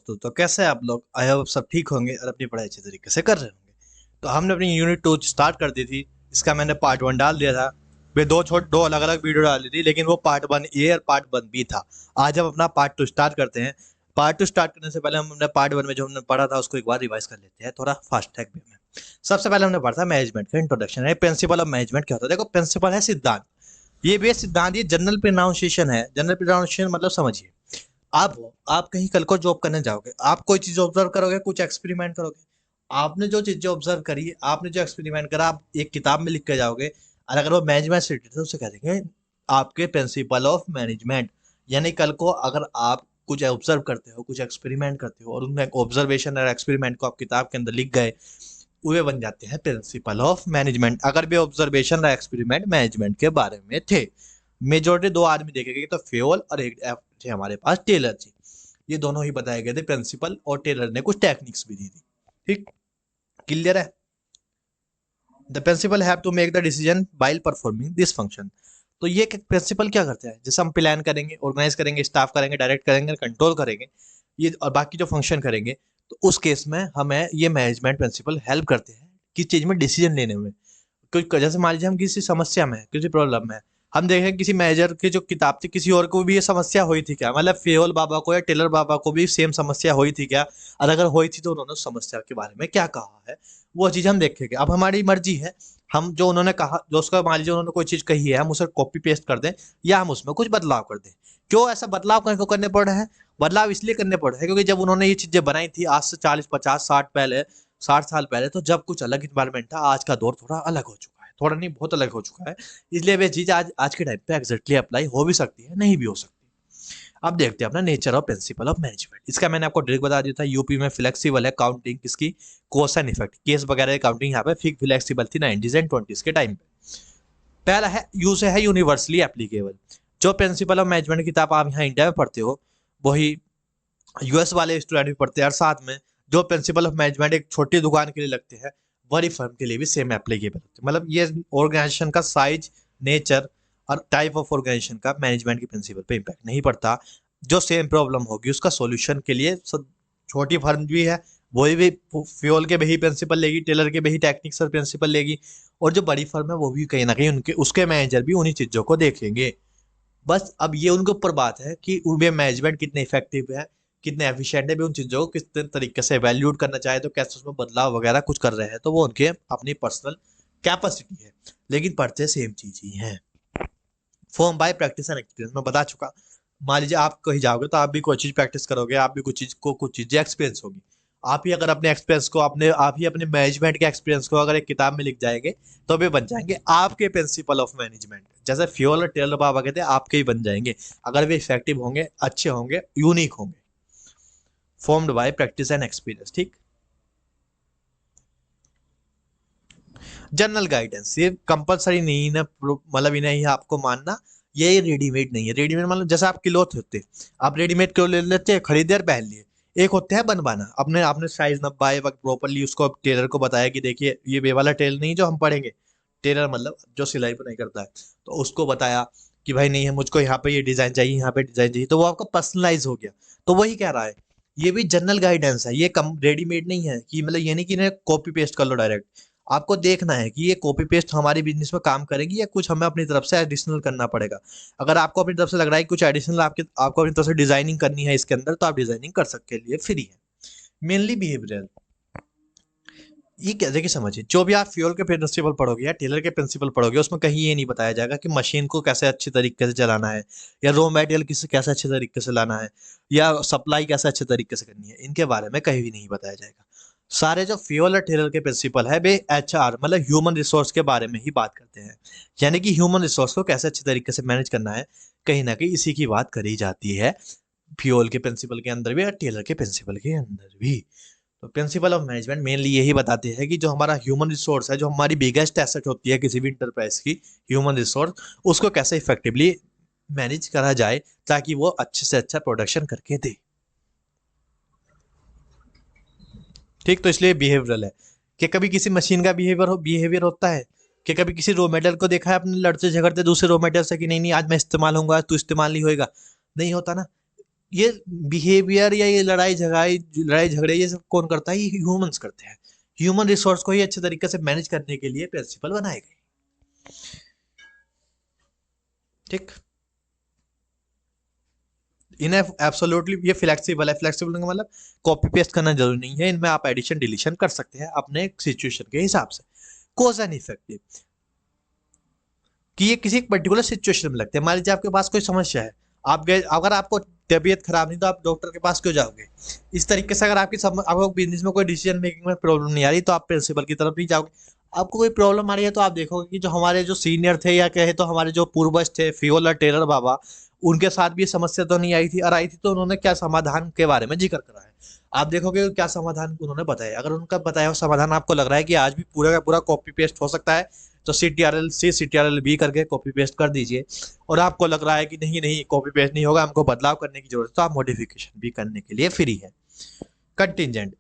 दोस्तों, तो कैसे हैं आप लोग? आई होप सब ठीक होंगे और अपनी पढ़ाई अच्छे तरीके से कर रहे होंगे। तो हमने अपनी यूनिट 2 स्टार्ट कर दी थी। इसका मैंने पार्ट 1 डाल दिया था। वे दो अलग अलग वीडियो डाली थी, लेकिन वो पार्ट 1 ए और पार्ट 1 बी था। आज हम अपना पार्ट 2 स्टार्ट करते हैं। पार्ट 2 स्टार्ट करने से पहले हम अपने पार्ट 1 में जो हमने पढ़ा था उसको एक बार रिवाइज कर लेते हैं, थोड़ा फास्ट ट्रैक वे में। सबसे पहले हमने पढ़ा था मैनेजमेंट का इंट्रोडक्शन है। प्रिंसिपल ऑफ मैनेजमेंट क्या होता है? देखो, प्रिंसिपल है सिद्धांत। ये बेस सिद्धांत, ये जनरल प्रोनाउंसिएशन है। जनरल प्रोनाउंसिएशन मतलब समझिए, आप कहीं कल को जॉब करने जाओगे, आप कोई चीज ऑब्जर्व करोगे, कुछ एक्सपेरिमेंट करोगे। आपने जो चीजें ऑब्जर्व करी, आपने जो एक्सपेरिमेंट करा, आप एक किताब में लिख के जाओगे। और अगर वो मैनेजमेंट से रिलेटेड है तो उसे कह देंगे आपके प्रिंसिपल ऑफ मैनेजमेंट। यानी कल को अगर आप कुछ ऑब्जर्व करते हो, कुछ एक्सपेरिमेंट करते हो और उनमें ऑब्जर्वेशन और एक्सपेरिमेंट को आप किताब के अंदर लिख गए, वे बन जाते हैं प्रिंसिपल ऑफ मैनेजमेंट, अगर वे ऑब्जर्वेशन और एक्सपेरिमेंट मैनेजमेंट के बारे में थे। मेजोरिटी दो आदमी देखे गए, तो फेवल और एक थे हमारे पास टेलर जी। ये दोनों ही बताए गए थे प्रिंसिपल, और टेलर ने कुछ टेक्निक्स भी दी थी। ठीक, क्लियर है? The principle have to make the decision while performing this function. तो ये प्रिंसिपल क्या करते हैं? जैसे हम प्लान करेंगे, ऑर्गेनाइज करेंगे, स्टाफ करेंगे, डायरेक्ट करेंगे, कंट्रोल करेंगे, ये और बाकी जो फंक्शन करेंगे, तो उस केस में हमें ये मैनेजमेंट प्रिंसिपल हेल्प करते हैं किस चीज में? डिसीजन लेने में। जैसे मान लीजिए हम किसी समस्या में, किसी प्रॉब्लम में, हम देखें किसी मैनेजर की जो किताब थी, किसी और को भी ये समस्या हुई थी क्या? मतलब फेवल बाबा को या टेलर बाबा को भी सेम समस्या हुई थी क्या? और अगर हुई थी तो उन्होंने उस समस्या के बारे में क्या कहा है, वो चीज हम देखेंगे। अब हमारी मर्जी है, हम जो उन्होंने कहा, जो उसका मान लीजिए उन्होंने कोई चीज कही है, हम उसे कॉपी पेस्ट कर दें या हम उसमें कुछ बदलाव कर दें। क्यों ऐसा बदलाव करने पड़ रहे हैं? बदलाव इसलिए करने पड़ रहे हैं क्योंकि जब उन्होंने ये चीजें बनाई थी आज से 40 50 60 साल पहले, तो जब कुछ अलग इन्वायरमेंट था, आज का दौर थोड़ा अलग हो चुका है, थोड़ा नहीं बहुत अलग हो चुका है। इसलिए वे चीज आज आज के टाइम पे एग्जैक्टली अप्लाई हो भी सकती है, नहीं भी हो सकती। अब देखते हैं अपना nature of principal of management. इसका मैंने आपको डायरेक्ट बता दिया था, यूपी में फ्लेक्सिबल है काउंटिंग, किसकी? कॉज एंड इफेक्ट, केस वगैरह की काउंटिंग यहाँ पे फ्लेक्सिबल थी 90s एंड 20s के टाइम पे। पहला है यूज है यूनिवर्सली एप्लीकेबल। जो प्रिंसिपल ऑफ मैनेजमेंट की किताब आप यहाँ इंडिया में पढ़ते हो, वही यूएस वाले स्टूडेंट भी पढ़ते हैं। और साथ में जो प्रिंसिपल ऑफ मैनेजमेंट एक छोटी दुकान के लिए लगते हैं, बड़ी फर्म के लिए भी सेम एप्लीकेबल होते हैं। मतलब ये ऑर्गेनाइजेशन का साइज, नेचर और टाइप ऑफ ऑर्गेनाइजेशन का मैनेजमेंट के प्रिंसिपल पे इम्पैक्ट नहीं पड़ता। जो सेम प्रॉब्लम होगी उसका सॉल्यूशन के लिए छोटी फर्म भी है, वही भी फ्यूल के भी प्रिंसिपल लेगी, टेलर के भी टेक्निक्स और प्रिंसिपल लेगी। और जो बड़ी फर्म है वो भी कहीं ना कहीं उनके उसके मैनेजर भी उन्हीं चीजों को देखेंगे। बस अब ये उनके ऊपर बात है कि वे मैनेजमेंट कितने इफेक्टिव है, कितने एफिशिएंट है, भी उन चीज़ों को किस तरीके से वैल्यूड करना चाहे तो कैसे उसमें बदलाव वगैरह कुछ कर रहे हैं, तो वो उनके अपनी पर्सनल कैपेसिटी है। लेकिन पढ़ते सेम चीज ही है। Form by practice and experience मैं बता चुका। मान लीजिए आप कहीं जाओगे तो आप भी कोई चीज प्रैक्टिस करोगे, आप भी कुछ चीजें एक्सपीरियंस होगी। आप ही अगर अपने एक्सपीरियंस को आप ही अपने मैनेजमेंट के एक्सपीरियंस को अगर एक किताब में लिख जाएंगे, तो भी बन जाएंगे आपके प्रिंसिपल ऑफ मैनेजमेंट। जैसे फ्यूल और टेलर बाबा कहते हैं, आपके ही बन जाएंगे अगर वे इफेक्टिव होंगे, अच्छे होंगे, यूनिक होंगे। Formed by practice and experience. ठीक, जनरल गाइडेंस ये कंपलसरी नहीं है, मतलब इन्हें ही आपको मानना। ये रेडीमेड नहीं है। रेडीमेड मतलब जैसे आप क्लोथ होते, आप रेडीमेड क्लोथ ले लेते हैं, खरीदे और पहन लिए। एक होता है बनवाना, अपने आपने साइज नब्बाए वक्त प्रॉपरली उसको टेलर को बताया कि देखिए ये वे वाला टेलर नहीं जो हम पढ़ेंगे। टेलर मतलब जो सिलाई बुनाई करता है, तो उसको बताया कि भाई नहीं है, मुझको यहाँ पे ये डिजाइन चाहिए, यहाँ पे डिजाइन चाहिए, तो वो आपका पर्सनलाइज हो गया। तो वही कह रहा है, ये भी जनरल गाइडेंस है, ये कम रेडीमेड नहीं है कि मतलब ये नहीं कि इन्हें कॉपी पेस्ट कर लो डायरेक्ट। आपको देखना है कि ये कॉपी पेस्ट हमारी बिजनेस में काम करेगी या कुछ हमें अपनी तरफ से एडिशनल करना पड़ेगा। अगर आपको अपनी तरफ से लग रहा है कि कुछ एडिशनल आपको अपनी तरफ से डिजाइनिंग करनी है इसके अंदर, तो आप डिजाइनिंग कर सकते लिए फ्री है। मेनली बिहेवियरल, ये क्या देखिए समझिए, जो भी आप फ्यूल के प्रिंसिपल पढ़ोगे या टेलर के प्रिंसिपल पढ़ोगे, उसमें कहीं ये नहीं बताया जाएगा कि मशीन को कैसे अच्छे तरीके से चलाना है, या रॉ मटेरियल किसे कैसे अच्छे तरीके से लाना है, या सप्लाई कैसे अच्छे तरीके से करनी है। इनके बारे में कहीं भी नहीं बताया जाएगा। सारे जो फ्यूल और टेलर के प्रिंसिपल है, वे एचआर मतलब ह्यूमन रिसोर्स के बारे में ही बात करते हैं। यानी कि ह्यूमन रिसोर्स को कैसे अच्छे तरीके से मैनेज करना है, कहीं ना कहीं इसी की बात करी जाती है, फ्यूल के प्रिंसिपल के अंदर भी और टेलर के प्रिंसिपल के अंदर भी। तो प्रिंसिपल ऑफ मैनेजमेंट मेनली यही बताते हैं कि जो हमारा ह्यूमन रिसोर्स है, जो हमारी बिगेस्ट एसेट होती है किसी भी इंटरप्राइज की, ह्यूमन रिसोर्स, उसको कैसे इफेक्टिवली मैनेज करा जाए ताकि वो अच्छे से अच्छा प्रोडक्शन करके दे। ठीक, तो इसलिए बिहेवियरल है कि कभी किसी मशीन का बिहेवियर होता है कि कभी किसी रॉ मटेरियल को देखा है अपने लड़ते झगड़ते दूसरे रॉ मटेरियल से कि नहीं नहीं आज मैं इस्तेमाल होऊंगा, आज तू इस्तेमाल नहीं होएगा, नहीं होता ना। ये बिहेवियर या ये लड़ाई झगड़े ये सब कौन करता है? ये ह्यूमंस करते हैं। ह्यूमन रिसोर्स को ही अच्छे तरीके से मैनेज करने के लिए प्रिंसिपल बनाए गए। ठीक, इन्हें एब्सोल्युटली ये फ्लेक्सिबल है। फ्लेक्सिबल का मतलब कॉपी पेस्ट करना जरूरी नहीं है, इनमें आप एडिशन डिलीशन कर सकते हैं अपने सिचुएशन के हिसाब से। कोज एंड इफेक्टिव कि ये किसी पर्टिकुलर सिचुएशन में लगते हैं। मान लीजिए आपके पास कोई समस्या है, आप गए, अगर आपको तबीयत खराब नहीं तो आप डॉक्टर के पास क्यों जाओगे? इस तरीके से अगर आपको बिजनेस में कोई डिसीजन मेकिंग में प्रॉब्लम नहीं आ रही तो आप प्रिंसिपल की तरफ नहीं जाओगे। आपको कोई प्रॉब्लम आ रही है तो आप देखोगे कि जो हमारे जो सीनियर थे या कहे तो हमारे जो पूर्वज थे फ्योल और टेलर बाबा, उनके साथ भी ये समस्या तो नहीं आई थी, और आई थी तो उन्होंने क्या समाधान के बारे में जिक्र करा है। आप देखोगे क्या समाधान उन्होंने बताया। अगर उनका बताया हुआ समाधान आपको लग रहा है कि आज भी पूरा का पूरा कॉपी पेस्ट हो सकता है, तो CTRL C CTRL V करके कॉपी पेस्ट कर दीजिए। और आपको लग रहा है कि नहीं नहीं कॉपी पेस्ट नहीं होगा, हमको बदलाव करने की जरूरत है, तो आप मॉडिफिकेशन भी करने के लिए फ्री है। कंटिजेंट,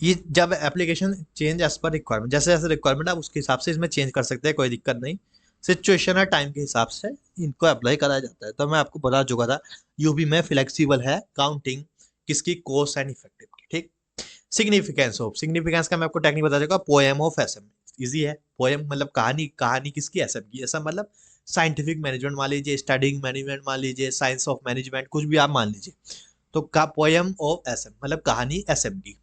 ये जब application change as per requirement, जैसे जैसे रिक्वायरमेंट आप उसके हिसाब से इसमें चेंज कर सकते हैं, कोई दिक्कत नहीं। सिचुएशन और टाइम के हिसाब से इनको अप्लाई करा जाता है। तो मैं आपको बता चुका था यूबी में फ्लेक्सिबल है काउंटिंग किसकी, कोस एंड इफेक्टिव की। ठीक, सिग्निफिकेंस ऑफ, सिग्निफिकेंस का मैं आपको टेक्निक बता दूंगा। पोएम ऑफ एसएम, इजी है। पोएम मतलब कहानी, कहानी किसकी, एसएम की। एसएम मतलब साइंटिफिक मैनेजमेंट मान लीजिए, स्टडिंग मैनेजमेंट मान लीजिए, साइंस ऑफ मैनेजमेंट, कुछ भी आप मान लीजिए। तो का पोएम ऑफ एसएम मतलब कहानी एसएम की।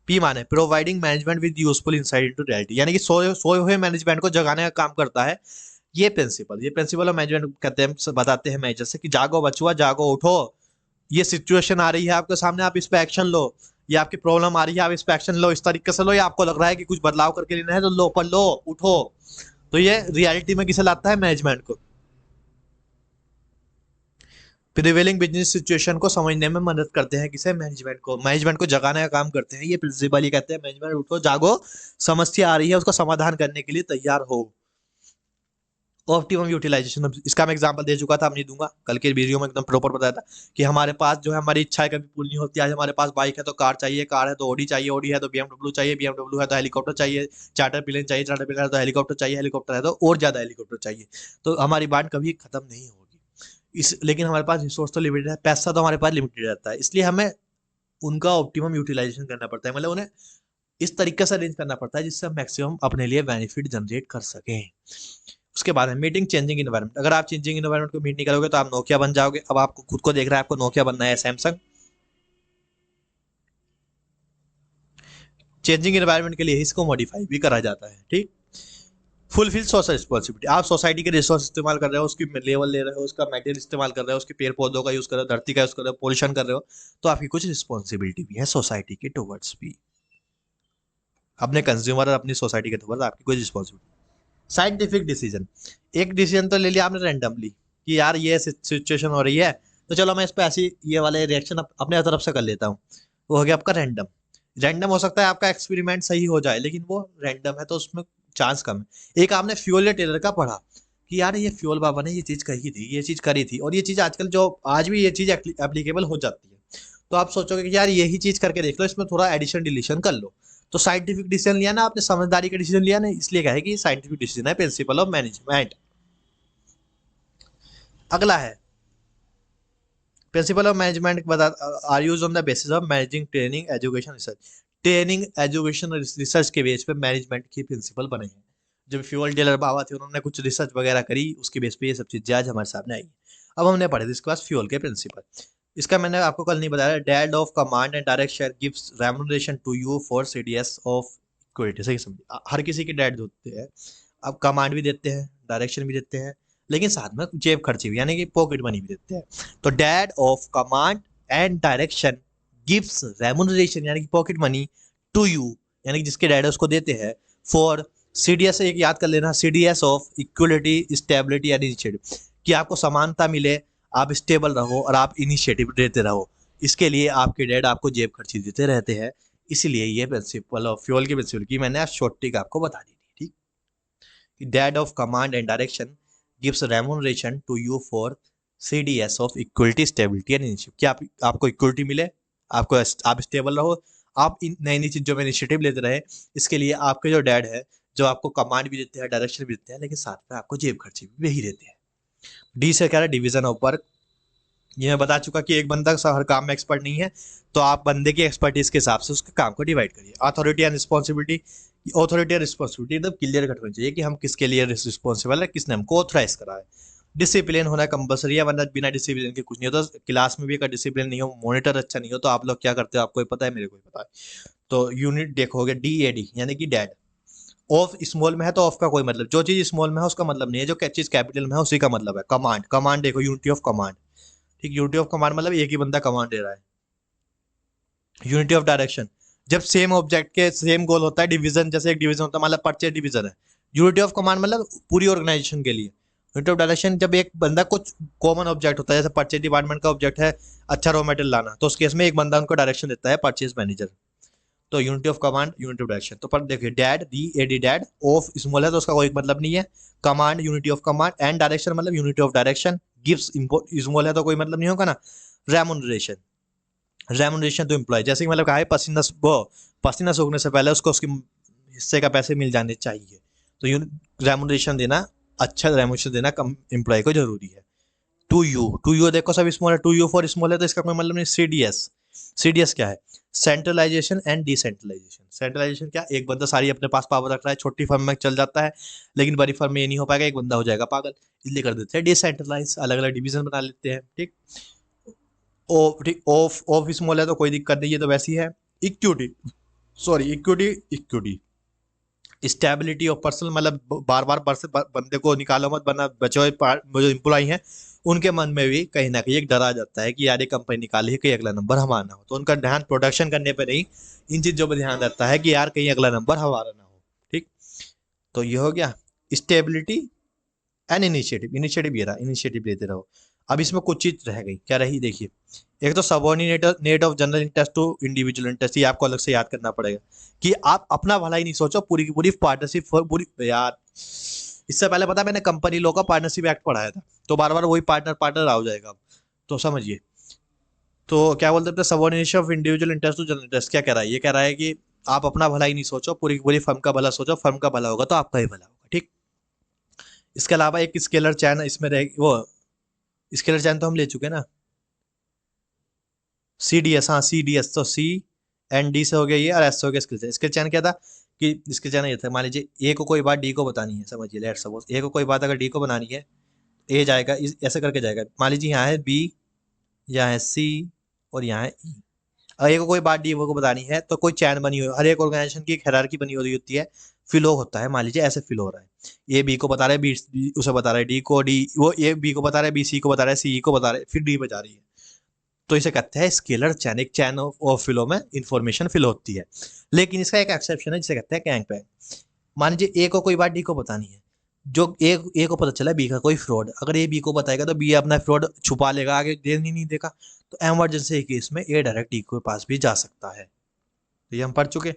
पी माने providing management with useful insight into reality, यानी कि सोए हुए मैनेजमेंट को जगाने का काम करता है ये प्रिंसिपल ऑफ मैनेजमेंट कहते हैं, बताते हैं मैनेजर से कि जागो बचुआ जागो उठो, ये सिचुएशन आ रही है आपके सामने, आप इस पे एक्शन लो। ये आपकी प्रॉब्लम आ रही है, आप इस पे एक्शन लो, इस तरीके से लो। या आपको लग रहा है कि कुछ बदलाव करके लेना है तो लो, पर लो, उठो। तो ये रियलिटी में किसे लाता है? मैनेजमेंट को। प्रिवेलिंग बिजनेस सिचुएशन को समझने में मदद करते हैं किसे? मैनेजमेंट को जगाने का काम करते हैं ये प्रिंसिपल। ये कहते हैं मैनेजमेंट उठो जागो, समस्या आ रही है उसका समाधान करने के लिए तैयार हो। ऑप्टिमम यूटिलाइजेशन, इसका मैं एग्जांपल दे चुका था, अब नहीं दूंगा। कल के वीडियो में एकदम प्रॉपर बताया था कि हमारे पास जो है हमारी इच्छाएं कभी पूरी नहीं होती। आज हमारे पास बाइक है तो कार चाहिए, कार है तो ऑडी चाहिए, ऑडी है तो BMW चाहिए, BMW है तो हेलीकॉप्टर चाहिए, चार्टर प्लेन चाहिए, चार्टर प्लेन है तो हेलीकॉप्टर चाहिए, हेलीकॉप्टर है तो और ज्यादा हेलीकॉप्टर चाहिए। तो हमारी बात कभी खत्म नहीं होगी। इस लेकिन हमारे पास रिसोर्स तो लिमिटेड है, पैसा तो हमारे पास लिमिटेड रहता है, इसलिए हमें उनका ऑप्टिमम यूटिलाइजेशन करना पड़ता है। मतलब उन्हें इस तरीके से अरेंज करना पड़ता है जिससे हम मैक्सिमम अपने लिए बेनिफिट जनरेट कर सकें। उसके बाद है मीटिंग चेंजिंग इन्वायरमेंट। अगर आप चेंजिंग इन्वायरमेंट को मीट नहीं करोगे तो आप नोकिया बन जाओगे। अब आपको खुद को देख रहा है आपको नोकिया बनना है, सैमसंग। चेंजिंग इन्वायरमेंट के लिए इसको मॉडिफाई भी करा जाता है। ठीक, फुलफिल सोशल रिस्पॉन्सिबिलिटी, आप सोसाइटी के रिसोर्स इस्तेमाल कर रहे हो, उसकी लेवल ले रहे हो, उसका मटेरियल इस्तेमाल कर रहे हो, उसके पेड़ पौधों का यूज कर रहे हो, धरती का यूज कर रहे हो, पोल्यूशन कर रहे हो, तो आपकी कुछ रिस्पॉन्सिबिलिटी भी है सोसाइटी के टुवर्ड्स भी। अपने कंज्यूमर और अपनी सोसाइटी के टुवर्ड्स आपकी कुछ रिस्पॉन्सिबिलिटी। साइंटिफिक डिसीजन, एक डिसीजन तो ले लिया आपने रैंडमली कि यार ये सिचुएशन हो रही है तो चलो मैं इस पे ऐसी ये वाले रिएक्शन अपने तरफ से कर लेता हूँ, वो हो गया आपका रैंडम। रैंडम हो सकता है आपका एक्सपेरिमेंट सही हो जाए, लेकिन वो रैंडम है तो उसमें चांस कम है। एक आपने फ्यूल या टेलर का पढ़ा कि यार ये फ्यूल बाबा ने ये चीज कही थी, ये चीज करी थी, और ये चीज आजकल जो आज भी ये चीज एप्लीकेबल हो जाती है। तो आप सोचोगे कि यार यही चीज करके देख लो, इसमें थोड़ा एडिशन डिलीशन कर लो। तो साइंटिफिक डिसीजन लिया ना आपने, समझदारी का डिसीजन लिया ना, इसलिए कहे कि साइंटिफिक डिसीजन है, प्रिंसिपल ऑफ मैनेजमेंट। अगला है प्रिंसिपल ऑफ मैनेजमेंट बता, are used on the basis of managing training education research. Training education research के बेस पे मैनेजमेंट के प्रिंसिपल बने हैं। जब फ्यूल डीलर बाबा थे उन्होंने कुछ रिसर्च वगैरह करी, उसके बेस पे ये सब चीजें आज हमारे सामने आई। अब हमने पढ़े थे इसके पास फ्यूल के प्रिंसिपल। इसका मैंने आपको कल नहीं बताया, dad of command and direct share gives remuneration to you for CDS of equity. सही समझिए, हर किसी के डैड होते हैं, अब कमांड भी देते हैं, डायरेक्शन भी देते हैं, लेकिन साथ में जेब खर्ची भी यानी कि पॉकेट मनी भी देते हैं। तो dad of command and direction gives remuneration यानी कि पॉकेट मनी टू यू, यानी कि जिसके डैड उसको देते हैं, फॉर CDS, एक याद कर लेना, CDS of equality stability and initiative, कि आपको समानता मिले, आप स्टेबल रहो और आप इनिशिएटिव देते रहो। इसके लिए आपके डैड आपको जेब खर्ची देते रहते हैं। इसलिए ये प्रिंसिपल ऑफ फ्यूल की प्रिंसिपल की मैंने शॉर्ट ट्रिक आपको बता दी थी। ठीक, dad of command and direction gives remuneration to you for CDS of equality stability and initiative, कि आपको इक्वलिटी मिले, आपको आप स्टेबल रहो, आप इन नई नई चीजों में इनिशिएटिव लेते रहे। इसके लिए आपके जो डैड है जो आपको कमांड भी देते हैं, डायरेक्शन भी देते हैं, लेकिन साथ में आपको जेब खर्ची भी वही देते हैं। डी से क्या है, डिवीजन ऑफ वर्क। ये मैं बता चुका कि एक बंदा हर काम में एक्सपर्ट नहीं है, तो आप बंदे की एक्सपर्टीज के हिसाब से उसके काम को डिवाइड करिए। Authority and responsibility, authority and responsibility एकदम क्लियर कट होनी चाहिए कि हम किसके लिए रिस्पॉन्सिबल है, किसने हमको ऑथराइज करा है। डिसिप्लिन होना कंपलसरी है, वरना बिना डिसिप्लिन के कुछ नहीं होता। क्लास में भी अगर डिसिप्लिन नहीं हो, मॉनिटर अच्छा नहीं हो, तो आप लोग क्या करते हो आपको ही पता है, मेरे को ही पता है। तो यूनिट देखोगे DAD यानी कि डैड। ऑफ स्मॉल में है तो ऑफ का कोई मतलब, जो चीज स्मॉल में है उसका मतलब नहीं है, जो चीज कैपिटल में है उसी का मतलब है। कमांड, कमांड देखो, यूनिटी ऑफ कमांड। ठीक, यूनिटी ऑफ कमांड मतलब एक ही बंदा कमांड दे रहा है। यूनिटी ऑफ डायरेक्शन, जब सेम ऑब्जेक्ट के सेम गोल होता है, डिवीजन जैसे एक डिवीजन होता है, मतलब परचेज डिवीजन है। यूनिटी ऑफ कमांड मतलब पूरी ऑर्गेनाइजेशन के लिए। यूनिटी ऑफ डायरेक्शन जब एक बंदा कुछ कॉमन ऑब्जेक्ट होता है, जैसे परचेज डिपार्टमेंट का ऑब्जेक्ट है अच्छा रॉ मटेरियल लाना, तो उस केस में एक बंदा उनको डायरेक्शन देता है, परचेज मैनेजर। तो unity of command, unity of direction. तो पर देखिए dad, DAD dad, of small है तो उसका कोई मतलब नहीं है। Command, unity of command, and direction मतलब unity of direction. Gives small है तो कोई मतलब नहीं होगा ना। रेमुनरेशन, रेमुनरेशन टू एम्प्लॉय, जैसे कि मतलब कहा है पसीना सूखने से पहले उसको उसके हिस्से का पैसे मिल जाने चाहिए। तो रेमुनरेशन देना, अच्छा रेमुनरेशन देना कम एम्प्लॉय को जरूरी है। टू यू देखो सब स्मॉल है, टू यू फॉर स्मॉल है तो इसका कोई मतलब नहीं। CDS क्या है? Centralization and decentralization. सेंट्रलाइजेशन क्या, एक बंदा सारी अपने पास पावर रख रहा है, छोटी फर्म में चल जाता है, लेकिन बड़ी फर्म में ये नहीं हो पाएगा, एक बंदा हो जाएगा पागल, इसलिए कर देते हैं डिसेंट्रलाइज, अलग अलग डिवीजन बना लेते हैं। ठीक, ओ ठीक, ऑफ ऑफ स्मॉल है तो कोई दिक्कत नहीं है, तो वैसी है। Equity, sorry equity, equity stability of person, मतलब बार बार बंदे को निकालो मत, वरना बचे हुए जो एम्प्लॉय हैं उनके मन में भी कहीं ना कहीं एक डर आ जाता है कि यार ये कंपनी निकाली है, कहीं अगला नंबर हमारा ना हो। तो उनका ध्यान प्रोडक्शन करने पर नहीं, इन चीज़ों पर ध्यान रहता है कि यार कहीं अगला नंबर हमारा ना हो। ठीक, तो ये हो गया स्टेबिलिटी एंड इनिशिएटिव। इनिशिएटिव ये रहा, इनिशिएटिव लेते रहो। अब इसमें कुछ चीज रह गई, क्या रही देखिए। एक तो subordinate of general interest to individual interest, ये आपको अलग से याद करना पड़ेगा कि आप अपना भला ही नहीं सोचो, पूरी की पूरी पार्टनरशिप पूरी यार। इससे पहले पता मैंने कंपनी लॉ का पार्टनरशिप एक्ट पढ़ाया था, तो बार बार वही पार्टनर पार्टनर आ जाएगा अब, तो समझिए। तो क्या बोलते थे, subordination of individual interest to general interest क्या कह रहा है, ये कह रहा है कि आप अपना भला ही नहीं सोचो, पूरी की पूरी फर्म का भला सोचो, फर्म का भला होगा तो आपका ही भला होगा। ठीक, इसके अलावा एक स्केलर चैन इसमें रहेगी, वो स्केलर चैन तो हम ले चुके ना। CDS, हाँ CDS, तो C and D से हो गया ये, और S से हो गया स्केलर चैन। स्केलर चैन क्या था कि स्केलर चैन ये था, मान लीजिए A को कोई बात D को बतानी है, समझिए लेट्स सपोज A को कोई बात अगर D को बनानी है, A जाएगा ऐसे करके जाएगा। मान लीजिए यहाँ है B, यहाँ है C, और यहाँ है E। अगर A को कोई बात D को बतानी है तो कोई चैन बनी हुई, हर एक ऑर्गेनाइजेशन की एक हायरार्की बनी हुई होती है, फ्लो होता है। मान लीजिए ऐसे फ्लो हो रहा है, A B को बता रहा है, B उसे बता रहा है, D को D, वो A B को बता रहा है, B C को बता रहा है, C E को बता रहा है, फिर D बजा रही है। तो इसे कहते हैं स्केलर चैन, एक चैन ऑफ फ्लो में इंफॉर्मेशन फिल होती है। लेकिन इसका एक एक्सेप्शन है जिसे कहते हैं गैंग पैंग। मान लीजिए A को कोई बात D को बतानी है, जो A को पता चला B का कोई फ्रॉड, अगर A B को बताएगा तो B अपना फ्रॉड छुपा लेगा, आगे देने नहीं देगा, तो एमरजेंसी केस में A डायरेक्ट D के पास भी जा सकता है। तो ये हम पढ़ चुके।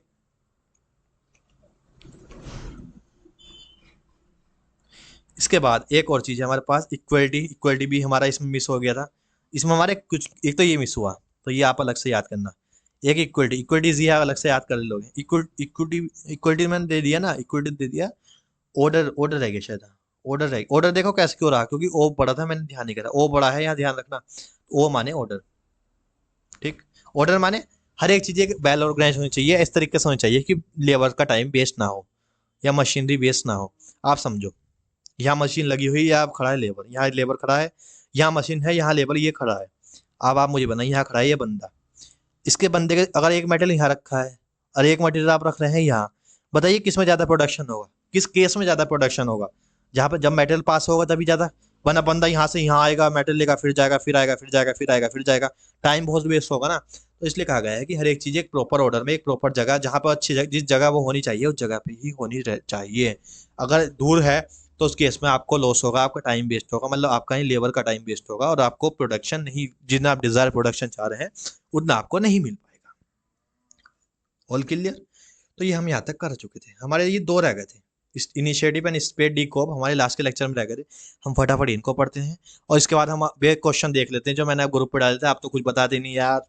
इसके बाद एक और चीज है हमारे पास, इक्वलिटी। इक्वलिटी भी हमारा इसमें मिस हो गया था। इसमें हमारे कुछ, एक तो ये मिस हुआ, तो ये आप अलग से याद करना। एक इक्वलिटी, इक्वलिटीज ये अलग से याद कर लोगे। इक्विटी, इक्वलिटी मैंने दे दिया ना, इक्वलिटी दे दिया। ऑर्डर, ऑर्डर रह गया शायद, ऑर्डर रह, ऑर्डर देखो कैसे क्यों रहा, क्योंकि ओ बड़ा था, मैंने ध्यान नहीं करा, ओ बड़ा है यहाँ ध्यान रखना। ओ माने ऑर्डर। ठीक, ऑर्डर माने हर एक चीज एक वेल ऑर्गेनाइज होनी चाहिए, इस तरीके से होनी चाहिए कि लेबर का टाइम वेस्ट ना हो या मशीनरी वेस्ट ना हो। आप समझो, यहाँ मशीन लगी हुई है, आप खड़ा है लेबर, यहाँ लेबर खड़ा है, यहाँ मशीन है, यहाँ लेबर ये खड़ा है। अब आप मुझे बनाइए, यहाँ खड़ा है ये बंदा, इसके बंदे के अगर एक मेटेरियल यहाँ रखा है और एक मटेरियल आप रख रहे हैं यहाँ, बताइए किस में ज़्यादा प्रोडक्शन होगा, किस केस में ज़्यादा प्रोडक्शन होगा? जहाँ पर जब मेटेरियल पास होगा तभी ज़्यादा, वरना बंदा यहाँ से यहाँ आएगा, मेटेरियल लेगा, फिर जाएगा, फिर आएगा, फिर जाएगा, फिर आएगा, फिर जाएगा, टाइम बहुत वेस्ट होगा ना। तो इसलिए कहा गया है कि हर एक चीज़ एक प्रॉपर ऑर्डर में, एक प्रॉपर जगह, जहाँ पर अच्छी जगह, जिस जगह वो होनी चाहिए उस जगह पे ही होनी चाहिए। अगर दूर है तो उस केस में आपको लॉस होगा, आपका टाइम वेस्ट होगा, मतलब आपका ही लेबर का टाइम वेस्ट होगा, और आपको प्रोडक्शन नहीं, जितना आप डिजायर प्रोडक्शन चाह रहे हैं उतना आपको नहीं मिल पाएगा। All clear? तो ये हम यहाँ तक कर चुके थे, हमारे ये दो रह गए थे, इनिशिएटिव एंड स्पेड डिकोप हमारे लास्ट के लेक्चर में रह गए थे। हम फटाफट इनको पढ़ते हैं और इसके बाद हम वे क्वेश्चन देख लेते हैं जो मैंने ग्रुप पे डाले थे। आप तो कुछ बताते नहीं यार,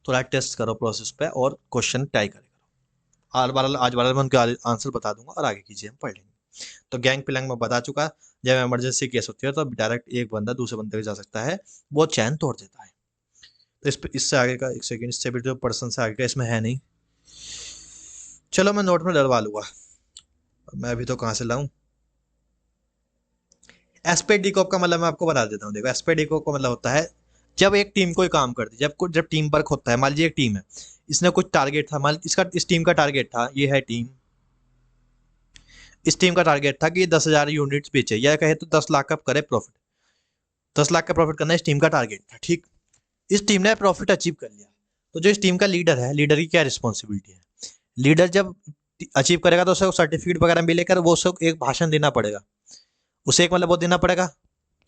थोड़ा टेस्ट करो प्रोसेस पे और क्वेश्चन ट्राई करें करो। आज वाला मैं उनके आंसर बता दूंगा और आगे कीजिए, हम पढ़ लेंगे। तो गैंग प्लैंक में बता चुका, जब इमरजेंसी केस होती है तो डायरेक्ट एक बंदा दूसरे बंदे पे जा सकता है, वो चैन तोड़ देता है। तो इससे आगे का एक सेकेंड, स्टेबिलिटी ऑफ पर्सन से आगे का इसमें है नहीं। चलो मैं नोट में डलवा लूंगा, मैं अभी तो कहाँ से लाऊं। एस्पेक्ट डिकॉप का मतलब मैं आपको बता देता हूँ। देखो एस्पेक्ट डिकॉप का मतलब होता है जब एक टीम कोई काम करती है, जब टीम वर्क होता है। मान लीजिए एक टीम है, इसने कुछ टारगेट था, मान इसका इस टीम का टारगेट था, ये है टीम, इस टीम का टारगेट था कि 10,000 यूनिट्स बेचे, या कहे तो 10 लाख का करे प्रॉफिट, 10 लाख का प्रॉफिट करना इस टीम का टारगेट था। ठीक, इस टीम ने प्रॉफिट अचीव कर लिया, तो जो इस टीम का लीडर है, लीडर की क्या रिस्पॉन्सिबिलिटी है? लीडर जब अचीव करेगा तो उसे सर्टिफिकेट वगैरह मिलेगा, वो उसे एक भाषण देना पड़ेगा, उसे एक मतलब वो देना पड़ेगा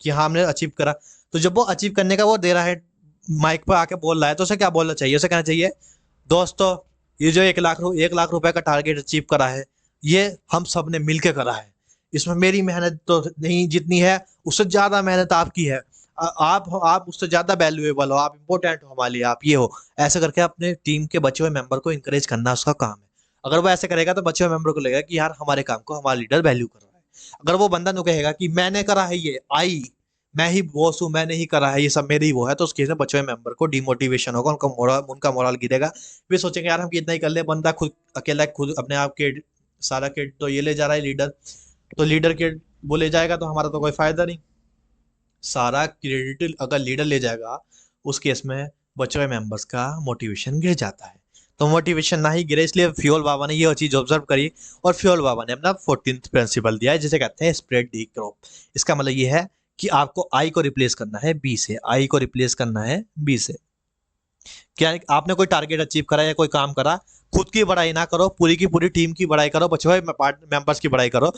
कि हाँ हमने अचीव करा। तो जब वो अचीव करने का वो दे रहा है, माइक पर आके बोल रहा है, तो उसे क्या बोलना चाहिए? उसे कहना चाहिए दोस्तों ये जो 1 लाख रुपए का टारगेट अचीव करा है, ये हम सब ने मिलके करा है, इसमें मेरी मेहनत तो नहीं जितनी है, उससे ज्यादा मेहनत आपकी है, आप उससे ज्यादा वैल्यूएबल हो, आप इंपॉर्टेंट हो हमारे लिए, आप ये हो। ऐसे करके अपने टीम के बचे हुए मेंबर को इंकरेज करना उसका काम है। अगर वो ऐसे करेगा तो बचे हुए मेंबर को लगेगा कि यार हमारे काम को हमारा लीडर वैल्यू कर रहा है। अगर वो बंदा नु कहेगा कि मैंने करा है ये, मैं ही बॉस हूँ, मैंने ही करा है ये सब, मेरी वो है, तो उस केस में बचे हुए मेंबर को डिमोटिवेशन होगा, उनका मोरल गिरेगा। वे सोचेंगे यार हम कितना ही कर ले, बंदा खुद अकेला खुद अपने आप के सारा क्रेडिट तो ये ले जा रहा है लीडर, तो लीडर के वो ले जाएगा तो हमारा तो कोई फायदा नहीं। सारा क्रेडिट अगर लीडर ले जाएगा, उस केस में बचे हुए मेंबर्स का मोटिवेशन गिर जाता है। तो मोटिवेशन ना ही गिरे, इसलिए फ्यूल बाबा ने ये चीज ऑब्जर्व करी, और फ्यूल बाबा ने अपना 14th प्रिंसिपल दिया है, जिसे कहते हैं स्प्रेड दी क्रॉप। इसका मतलब ये है कि आपको आई को रिप्लेस करना है बी से, आई को रिप्लेस करना है बी से। क्या आपने कोई टारगेट अचीव करा या कोई काम करा, खुद की बड़ाई ना करो, पूरी की पूरी टीम की बड़ाई करो, बचे हुए मेंबर्स की बड़ाई करो।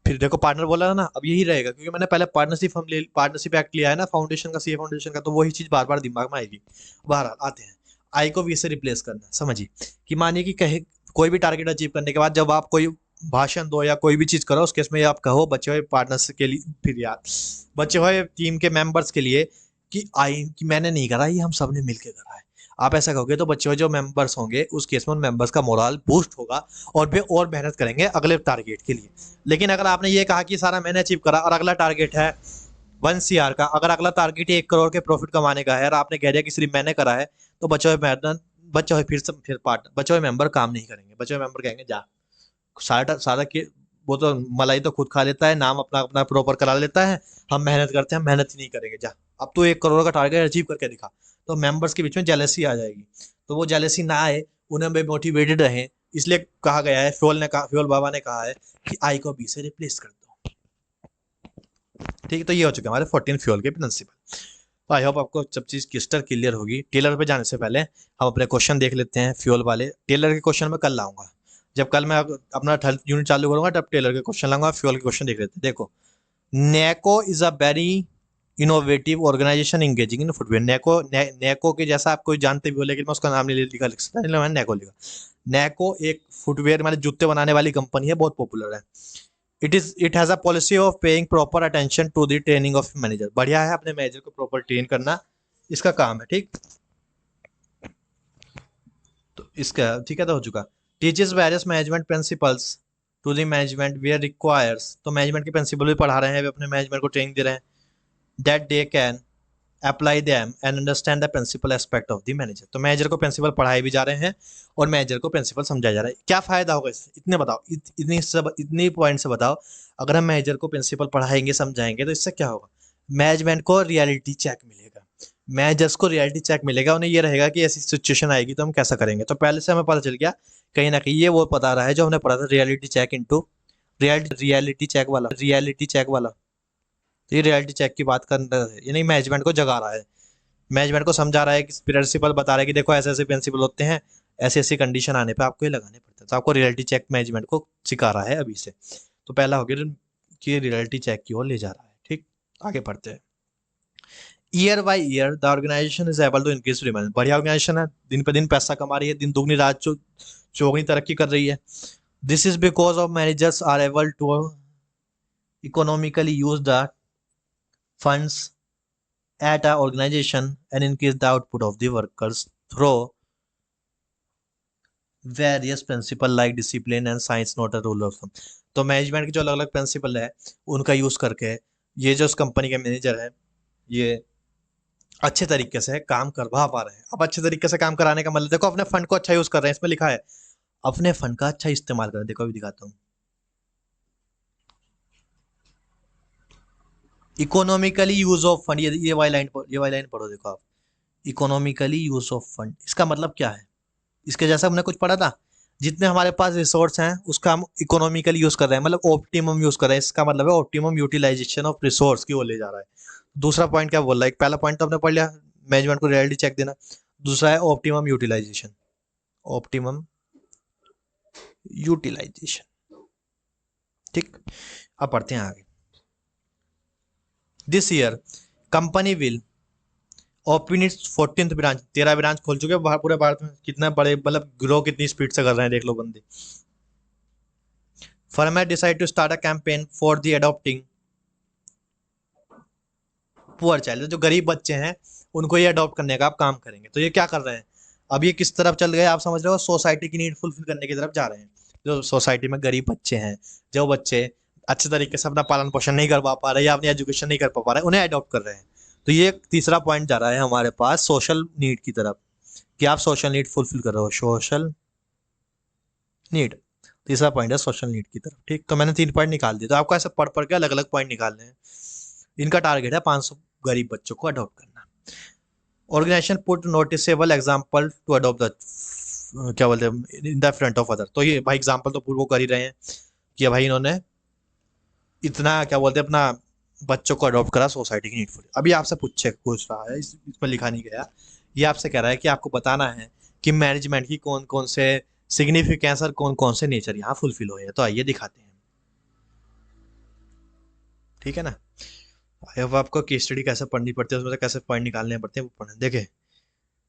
फिर देखो पार्टनर बोला ना, अब यही रहेगा, क्योंकि मैंने पहले पार्टनरशिप एक्ट लिया है ना, फाउंडेशन का, सीए फाउंडेशन का, तो वही चीज बार बार दिमाग में आएगी। बाहर आते हैं, आई को वी से रिप्लेस करना, समझिए कि मानिए कि कहे कोई भी टारगेट अचीव करने के बाद जब आप कोई भाषण दो या कोई भी चीज करो, उस केस में आप कहो बचे हुए पार्टनर्स के लिए, फिर यार बचे हुए टीम के मेंबर्स के लिए कि मैंने नहीं करा, ये हम सब ने मिलकर करा है। आप ऐसा कहोगे तो बच्चे हुए जो मेंबर्स होंगे, उस केस में उन मेंबर्स का मोरल बूस्ट होगा और वे और मेहनत करेंगे अगले टारगेट के लिए। लेकिन अगर आपने ये कहा कि सारा मैंने अचीव करा और अगला टारगेट है 1 CR का, अगर अगला टारगेट 1 करोड़ के प्रॉफिट कमाने का है और आपने कह दिया कि सिर्फ मैंने करा है, तो बचे हुए मेहनत, बचे हुए फिर पार्ट बचे हुए मेंबर काम नहीं करेंगे। बचे हुए मेंबर कहेंगे जा सारा सारा के, वो तो मलाई तो खुद खा लेता है, नाम अपना अपना प्रॉपर करा लेता है, हम मेहनत करते हैं, हम मेहनत ही नहीं करेंगे, जा अब तो 1 करोड़ का टारगेट अचीव करके दिखा। तो मेंबर्स के बीच में जेलसी आ जाएगी, तो वो जेलसी ना आए, उन्हें भी मोटिवेटेड रहे, इसलिए कहा गया है, फ्योल बाबा ने कहा है कि आई को बी से रिप्लेस कर दो। ठीक है, तो ये हो चुका है हमारे 14 फ्यूल के प्रिंसिपल। तो आई होप आपको सब चीज क्रिस्टल क्लियर होगी। टेलर पे जाने से पहले हम अपने क्वेश्चन देख लेते हैं फ्यूल वाले। टेलर के क्वेश्चन में कल लाऊंगा, जब कल मैं अपना 12th यूनिट चालू करूंगा तब टेलर के क्वेश्चन लाऊंगा। फ्यूल के क्वेश्चन देख लेते हैं। देखो, नेको is a very innovative organisation engaging in footwear. नेको के जैसा आप कोई जानते भी हो, लेकिन मैं उसका नाम नहीं लिखा, लिख सकता, मैंने नेको लिखा। नेको एक फुटवेयर मतलब जूते बनाने वाली कंपनी है, बहुत पॉपुलर है। It has a policy of paying proper attention to the training of manager. बढ़िया है, अपने मैनेजर को प्रॉपर ट्रेन करना इसका काम है। ठीक, तो इसका ठीक है, तो हो चुका। Teaches various management principles to the management where requires. तो मैनेजमेंट के प्रिंसिपल भी पढ़ा रहे हैं, वे अपने मैनेजमेंट को ट्रेनिंग दे रहे हैं, that they can apply them and understand the principle aspect of the manager. तो मैनेजर को प्रिंसिपल पढ़ाए भी जा रहे हैं और मैनेजर को प्रिंसिपल समझाया जा रहा है। क्या फायदा होगा इससे, इतने बताओ, इतनी पॉइंट से बताओ। अगर हम मैनेजर को प्रिंसिपल पढ़ाएंगे समझाएंगे तो इससे क्या होगा? मैनेजमेंट को रियलिटी चेक मिलेगा, मैनेजर्स को रियलिटी चेक मिलेगा, उन्हें ये रहेगा कि ऐसी सिचुएशन आएगी तो हम कैसा करेंगे। तो पहले से हमें पता चल गया कहीं ना कहीं, ये वो पता रहा है जो हमने पढ़ा था, reality check into reality check वाला। तो ये रियलिटी चेक की बात कर रहा है, यानी मैनेजमेंट को जगा रहा है, मैनेजमेंट को समझा रहा है कि प्रिंसिपल बता रहा है कि देखो ऐसे ऐसे प्रिंसिपल होते हैं, ऐसी ऐसी कंडीशन आने पे आपको ये लगाने पड़ते हैं। तो आपको रियलिटी चेक मैनेजमेंट को सिखा रहा है अभी से। तो पहला हो गया कि रियलिटी चेक की ओर ले जा रहा है। ठीक, आगे बढ़ते हैं। Year by year the organisation is able to increase revenue. बढ़िया ऑर्गेनाइजेशन है, दिन पे दिन पैसा कमा रही है, दिन दुगनी रात चौगनी तरक्की कर रही है। This is because of managers are able to economically use the funds at our organization and increase the output of the workers through various principle like discipline and science not a rule of thumb. तो management के जो अलग अलग principal है उनका use करके ये जो इस कंपनी के मैनेजर है ये अच्छे तरीके से काम करवा पा रहे हैं। अब अच्छे तरीके से काम कराने का मतलब देखो अपने फंड को अच्छा यूज कर रहे हैं, इसमें लिखा है अपने फंड का अच्छा इस्तेमाल करें। देखो अभी दिखाता हूँ, इकोनॉमिकली यूज ऑफ फंड, ये वाली लाइन पढ़ो, देखो आप, इकोनॉमिकली यूज ऑफ फंड इसका मतलब क्या है? इसके जैसा हमने कुछ पढ़ा था, जितने हमारे पास रिसोर्स हैं उसका हम इकोनॉमिकली यूज कर रहे हैं, मतलब ऑप्टिमम यूज कर रहे हैं। इसका मतलब है ऑप्टिमम यूटिलाइजेशन ऑफ रिसोर्स की ओर ले जा रहा है। दूसरा पॉइंट क्या बोल रहा है? एक पहला पॉइंट तो हमने पढ़ लिया, मैनेजमेंट को रियलिटी चेक देना। दूसरा है ऑप्टिमम यूटिलाइजेशन, ऑप्टिमम यूटिलाइजेशन। ठीक, अब पढ़ते हैं आगे। This year company will open it's 14th branch, 13 branch खोल चुके हैं पूरे भारत में। कितना बड़े, मतलब ग्रो कितनी स्पीड से कर रहे हैं देख लो बंदे। Firm has decide to start a campaign for the adopting poor child, जो गरीब बच्चे हैं उनको ये अडॉप्ट करने का आप काम करेंगे। तो ये क्या कर रहे हैं? अब ये किस तरफ चल गए आप समझ रहे हो? सोसाइटी की नीड फुलफिल करने की तरफ जा रहे हैं। जो सोसाइटी में गरीब बच्चे हैं, जो बच्चे अच्छे तरीके से अपना पालन पोषण नहीं कर पा रहे या अपनी एजुकेशन नहीं कर पा रहे, उन्हें अडॉप्ट कर रहे हैं। तो ये तीसरा पॉइंट जा रहा है हमारे पास सोशल नीड की तरफ, कि आप सोशल नीड फुलफिल कर रहे हो, सोशल नीड। तीसरा पॉइंट है सोशल नीड की तरफ। ठीक, तो मैंने 3 पॉइंट निकाल दिए। तो आपको ऐसे पढ़ पढ़ के अलग अलग पॉइंट निकालने हैं। इनका टारगेट है 500 गरीब बच्चों को अडॉप्ट करना। Organisation put noticeable example to adopt the, क्या बोलते हैं, in the front of other. तो ये भाई एग्जाम्पल तो पूर्व कर ही रहे हैं कि भाई इन्होंने इतना, क्या बोलते हैं, अपना बच्चों को अडॉप्ट करा सोसाइटी की नीड फुल। अभी आपसे पूछ रहा है, इसमें लिखा नहीं गया, ये आपसे कह रहा है कि आपको बताना है कि मैनेजमेंट की कौन कौन से सिग्निफिकेंस और कौन कौन से नेचर यहाँ फुलफिल हुए हैं। तो आइए दिखाते हैं, ठीक है ना। आई होप आपको केस स्टडी कैसे पढ़नी पड़ती है, उसमें से कैसे पॉइंट निकालने पड़ते हैं वो पढ़ें। देखें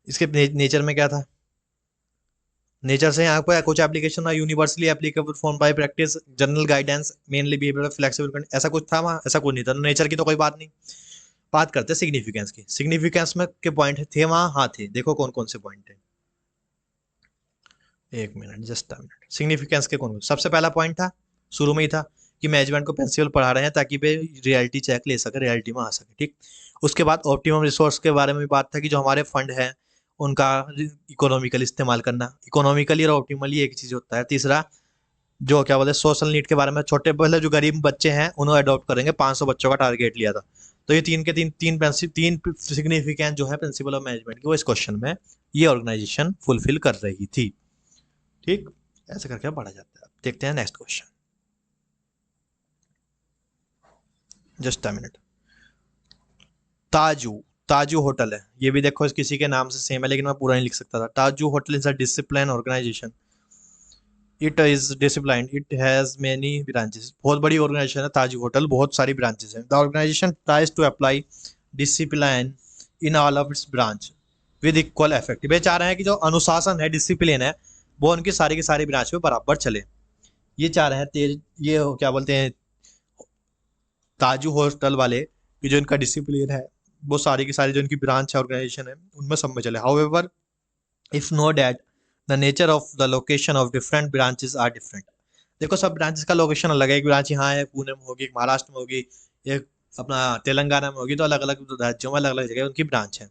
इसके नेचर में क्या था। नेचर से यहाँ पर कुछ एप्लीकेशन है, universally applicable form by practice, general guidance, mainly behaviour flexible, ऐसा कुछ था वहाँ? ऐसा कुछ नहीं था। नेचर की तो कोई बात नहीं। बात करते हैं सिग्निफिकेंस की। सिग्निफिकेंस में के पॉइंट थे वहाँ? हाँ थे। देखो कौन कौन से पॉइंट थे, एक minute, just a minute. Significance के कौन? सबसे पहला पॉइंट था, शुरू में ही था, कि मैनेजमेंट को प्रिंसिपल पढ़ा रहे हैं ताकि वे रियलिटी चेक ले सके, रियलिटी में आ सके। ठीक, उसके बाद ऑप्टिमम रिसोर्स के बारे में भी बात था कि जो हमारे फंड है उनका इकोनॉमिकल इस्तेमाल करना। इकोनॉमिकली और ऑप्टिमली एक चीज होता है। तीसरा जो, क्या बोलते हैं, सोशल नीड के बारे में, छोटे पहले जो गरीब बच्चे हैं उन्हें अडॉप्ट करेंगे, 500 बच्चों का टारगेट लिया था। तो ये तीन के तीन तीन तीन सिग्निफिकेंट जो है प्रिंसिपल ऑफ मैनेजमेंट की, वो इस क्वेश्चन में ये ऑर्गेनाइजेशन फुलफिल कर रही थी। ठीक, ऐसे करके पढ़ा जाता है। देखते हैं next question, just a minute. ताजू, ताजू होटल है, ये भी देखो किसी के नाम से सेम है लेकिन मैं पूरा नहीं लिख सकता था। ताजू hotel is a discipline organisation, it is discipline, it has many branches. बहुत बड़ी ऑर्गेनाइजेशन है ताजू होटल, बहुत सारी ब्रांचेस हैं। The organisation tries to apply discipline in all of its branch with equal effective. ये चाह रहे हैं कि जो अनुशासन है, डिसिप्लिन है, वो उनकी सारी की सारी ब्रांच में बराबर चले। ये चाह रहे हैं तेज, ये क्या बोलते हैं, ताजू होटल वाले, कि जो इनका डिसिप्लिन है वो सारी की सारी जो इनकी ब्रांच है, ऑर्गेनाइजेशन है, उनमें सब में चले। However if no that the nature of the location of different branches are different. देखो सब ब्रांचेस का लोकेशन अलग है। एक ब्रांच यहाँ है पुणे में होगी, एक महाराष्ट्र में होगी, एक अपना तेलंगाना में होगी। तो अलग अलग राज्यों में अलग अलग जगह उनकी ब्रांच है।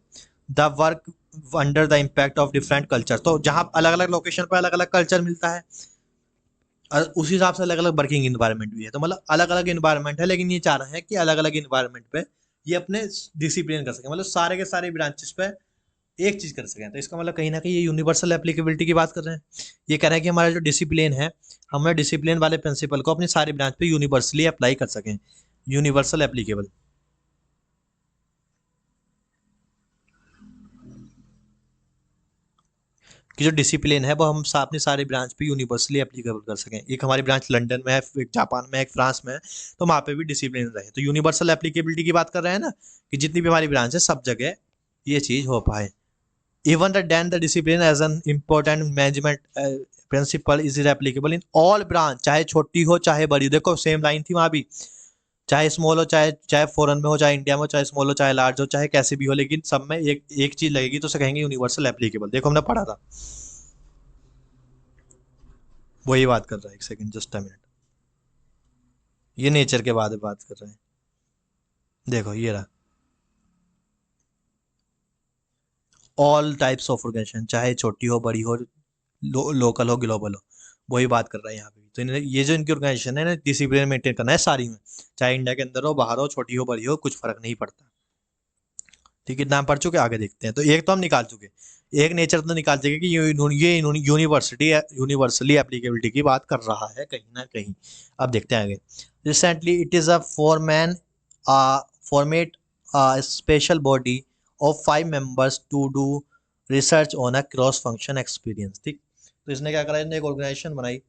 The work under the impact of different culture, तो जहाँ अलग अलग लोकेशन पर अलग अलग कल्चर मिलता है और उसी हिसाब से अलग अलग वर्किंग इन्वायरमेंट भी है। तो मतलब अलग अलग इन्वायरमेंट है, लेकिन ये चाह रहे हैं कि अलग अलग इन्वायरमेंट पे ये अपने डिसिप्लिन कर सकें, मतलब सारे के सारे ब्रांचेस पे एक चीज कर सकें। तो इसका मतलब कहीं ना कहीं ये यूनिवर्सल एप्लीकेबिलिटी की बात कर रहे हैं। ये कह रहे हैं कि हमारा जो डिसिप्लिन है, हमें डिसिप्लिन वाले प्रिंसिपल को अपनी सारी ब्रांच पे यूनिवर्सली अप्लाई कर सकें, यूनिवर्सल एप्लीकेबल। कि जो डिसिप्लिन है वो हम अपनी सारी ब्रांच पे यूनिवर्सली एप्लीकेबल कर सकें। एक हमारी ब्रांच लंदन में है, एक जापान में है, एक फ्रांस में है, तो वहाँ पे भी डिसिप्लिन रहे। तो यूनिवर्सल एप्लीकेबिलिटी की बात कर रहे हैं ना, कि जितनी भी हमारी ब्रांच है सब जगह ये चीज़ हो पाए। Even the then the discipline as an important management principle is applicable in all branch, चाहे छोटी हो चाहे बड़ी हो। देखो सेम लाइन थी वहाँ भी, चाहे स्मॉल हो, चाहे चाहे फॉरेन में हो, चाहे इंडिया में हो, चाहे स्मॉल हो चाहे लार्ज हो, चाहे कैसे भी हो, लेकिन सब में एक एक चीज लगेगी, तो उसे कहेंगे यूनिवर्सल एप्लीकेबल। देखो हमने पढ़ा था। वही बात कर रहा है, एक सेकंड, जस्ट अ मिनट। ये नेचर के बारे में बात कर रहे हैं। देखो ये रहा, ऑल टाइप्स ऑफ ऑर्गेनाइजेशन, चाहे छोटी हो बड़ी हो, लोकल हो ग्लोबल हो, वही बात कर रहा है यहाँ पे भी। तो इन्हें ये जो इनकी ऑर्गेनाइजेशन है ना, डिसिप्लिन मेंटेन करना है सारी में, चाहे इंडिया के अंदर हो बाहर हो, छोटी हो बड़ी हो, कुछ फर्क नहीं पड़ता। ठीक है, नाम पढ़ चुके, आगे देखते हैं। तो एक तो हम निकाल चुके, एक नेचर तो निकाल चुके कि ये यूनिवर्सली एप्लीकेबिलिटी की बात कर रहा है कहीं ना कहीं। अब देखते हैं आगे। Recently it is a format special body of 5 members to do research on a cross function experience. ठीक, तो इसने क्या करा, इसने एक ऑर्गेनाइजेशन बनाई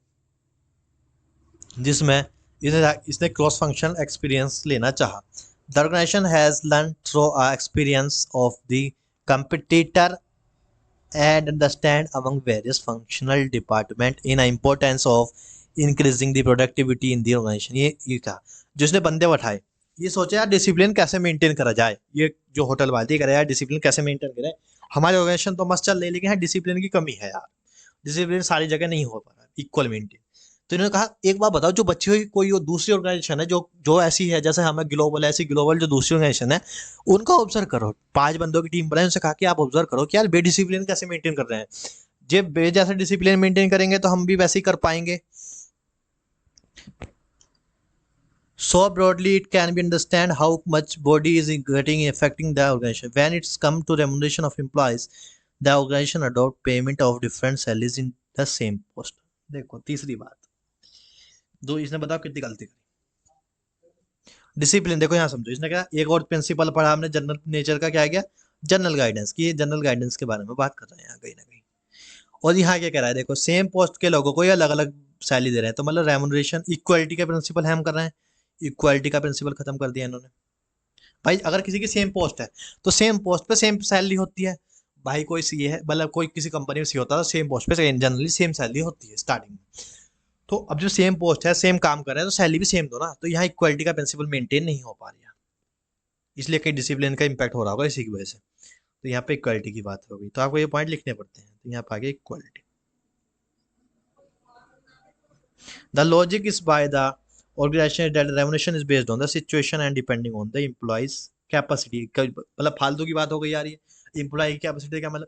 जिसमें इसने क्रॉस फंक्शन एक्सपीरियंस लेना चाहा। The organisation has learn through experience of the competitor and understand among various functional department in importance of increasing the productivity in the organization। ये कहा, जिसने बंदे बैठाए, ये सोचा यार डिसिप्लिन कैसे मेंटेन करा जाए, ये जो होटल वाले कह रहे यार डिसिप्लिन कैसे मेंटेन करें, हमारे ऑर्गेनाइजेशन तो मस्त चल रही है लेकिन डिसिप्लिन की कमी है यार, डिसिप्लिन सारी जगह नहीं हो पा रहा इक्वल मेंटेन। तो इन्होंने कहा एक बात बताओ, जो बच्ची हुई कोई दूसरी ऑर्गेनाइजेशन है जो जो ऐसी है जैसे हमें ग्लोबल, ऐसी ग्लोबल जो दूसरी ऑर्गेनाइजेशन है, उनका ऑब्जर्व करो। 5 बंदों की टीम बनाई, उनसे कहा कि आप ऑब्जर्व करो कि यार बेडिसिप्लिन कैसे मेंटेन कर रहे हैं, जब बे जैसे डिसिप्लिन मेंटेन करेंगे तो हम भी वैसे ही कर पाएंगे। So broadly, it can be understand how much body is getting affecting the organization. When it's come to remuneration of employees, the organization adopt payment of different salaries in the same post। देखो तीसरी बात, दो इसने बताओ कितनी गलती करी। Discipline देखो यहाँ समझो, इसने क्या एक और प्रिंसिपल पढ़ा हमने जनरल नेचर का, क्या गया जनरल गाइडेंस की, जनरल गाइडेंस के बारे में बात कर रहे हैं यहाँ कहीं ना कहीं। और यहाँ क्या कह रहा है, देखो सेम पोस्ट के लोगों को ये अलग अलग सैलरी दे रहे हैं, तो मतलब रेमुनरेशन इक्वालिटी का प्रिंसिपल हम कर रहे हैं, इक्वालिटी का प्रिंसिपल खत्म कर दिया इन्होंने। भाई अगर किसी की सेम पोस्ट है तो सेम पोस्ट पे सेम सैलरी होती है। भाई कोई सी है, मतलब कोई किसी कंपनी में सी होता है तो सेम पोस्ट पे जनरली सेम सैलरी होती है स्टार्टिंग में। तो अब जो सेम पोस्ट है, सेम काम कर रहे हैं, तो सैलरी भी सेम दो ना। तो यहाँ इक्वालिटी का प्रिंसिपल मेंटेन नहीं हो पा रही है, इसलिए कई डिसिप्लिन का इंपैक्ट हो रहा होगा इसी की वजह से। तो यहाँ पे इक्वालिटी की बात हो गई, तो आपको ये पॉइंट लिखने पड़ते हैं। तो यहाँ पे आ गया equality. The logic is by the organization that remuneration is based on the situation and depending on the employees capacity। मतलब फालतू की बात हो गई यार, ये एम्प्लॉय की कैपेसिटी क्या मतलब,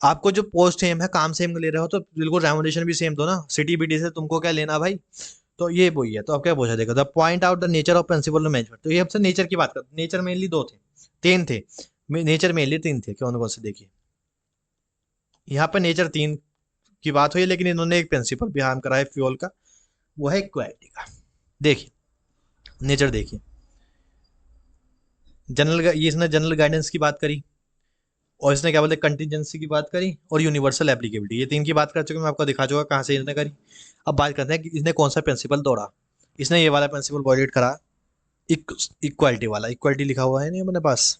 आपको जो पोस्ट सेम है, काम सेम ले रहे हो, तो बिल्कुल रेमुनेशन भी सेम दो ना, सिटी बीटी से तुमको क्या लेना भाई। तो ये वही है। तो अब क्या पूछा, देखो the point out the nature of principal of management. तो ये हमसे नेचर की बात कर, नेचर मेनली 2 थे, 3 थे, नेचर मेनली 3 थे, कौन कौन से देखिए। यहाँ पर नेचर 3 की बात हुई, लेकिन इन्होंने एक प्रिंसिपल भी हार्म करा है फ्यूल का, वो है इक्वालिटी का। देखिए नेचर देखिए, जनरल ये इसने जनरल गाइडेंस की बात करी, और इसने क्या बोलते कंटीजेंसी की बात करी, और यूनिवर्सल एप्लीकेबिलिटी, ये 3 की बात कर चुके, मैं आपको दिखा चुका कहाँ से इसने करी। अब बात करते हैं कि इसने कौन सा प्रिंसिपल तोड़ा। इसने ये वाला प्रिंसिपल वॉयलेट करा, इक्वालिटी वाला। इक्वालिटी लिखा हुआ है नहीं अपने पास,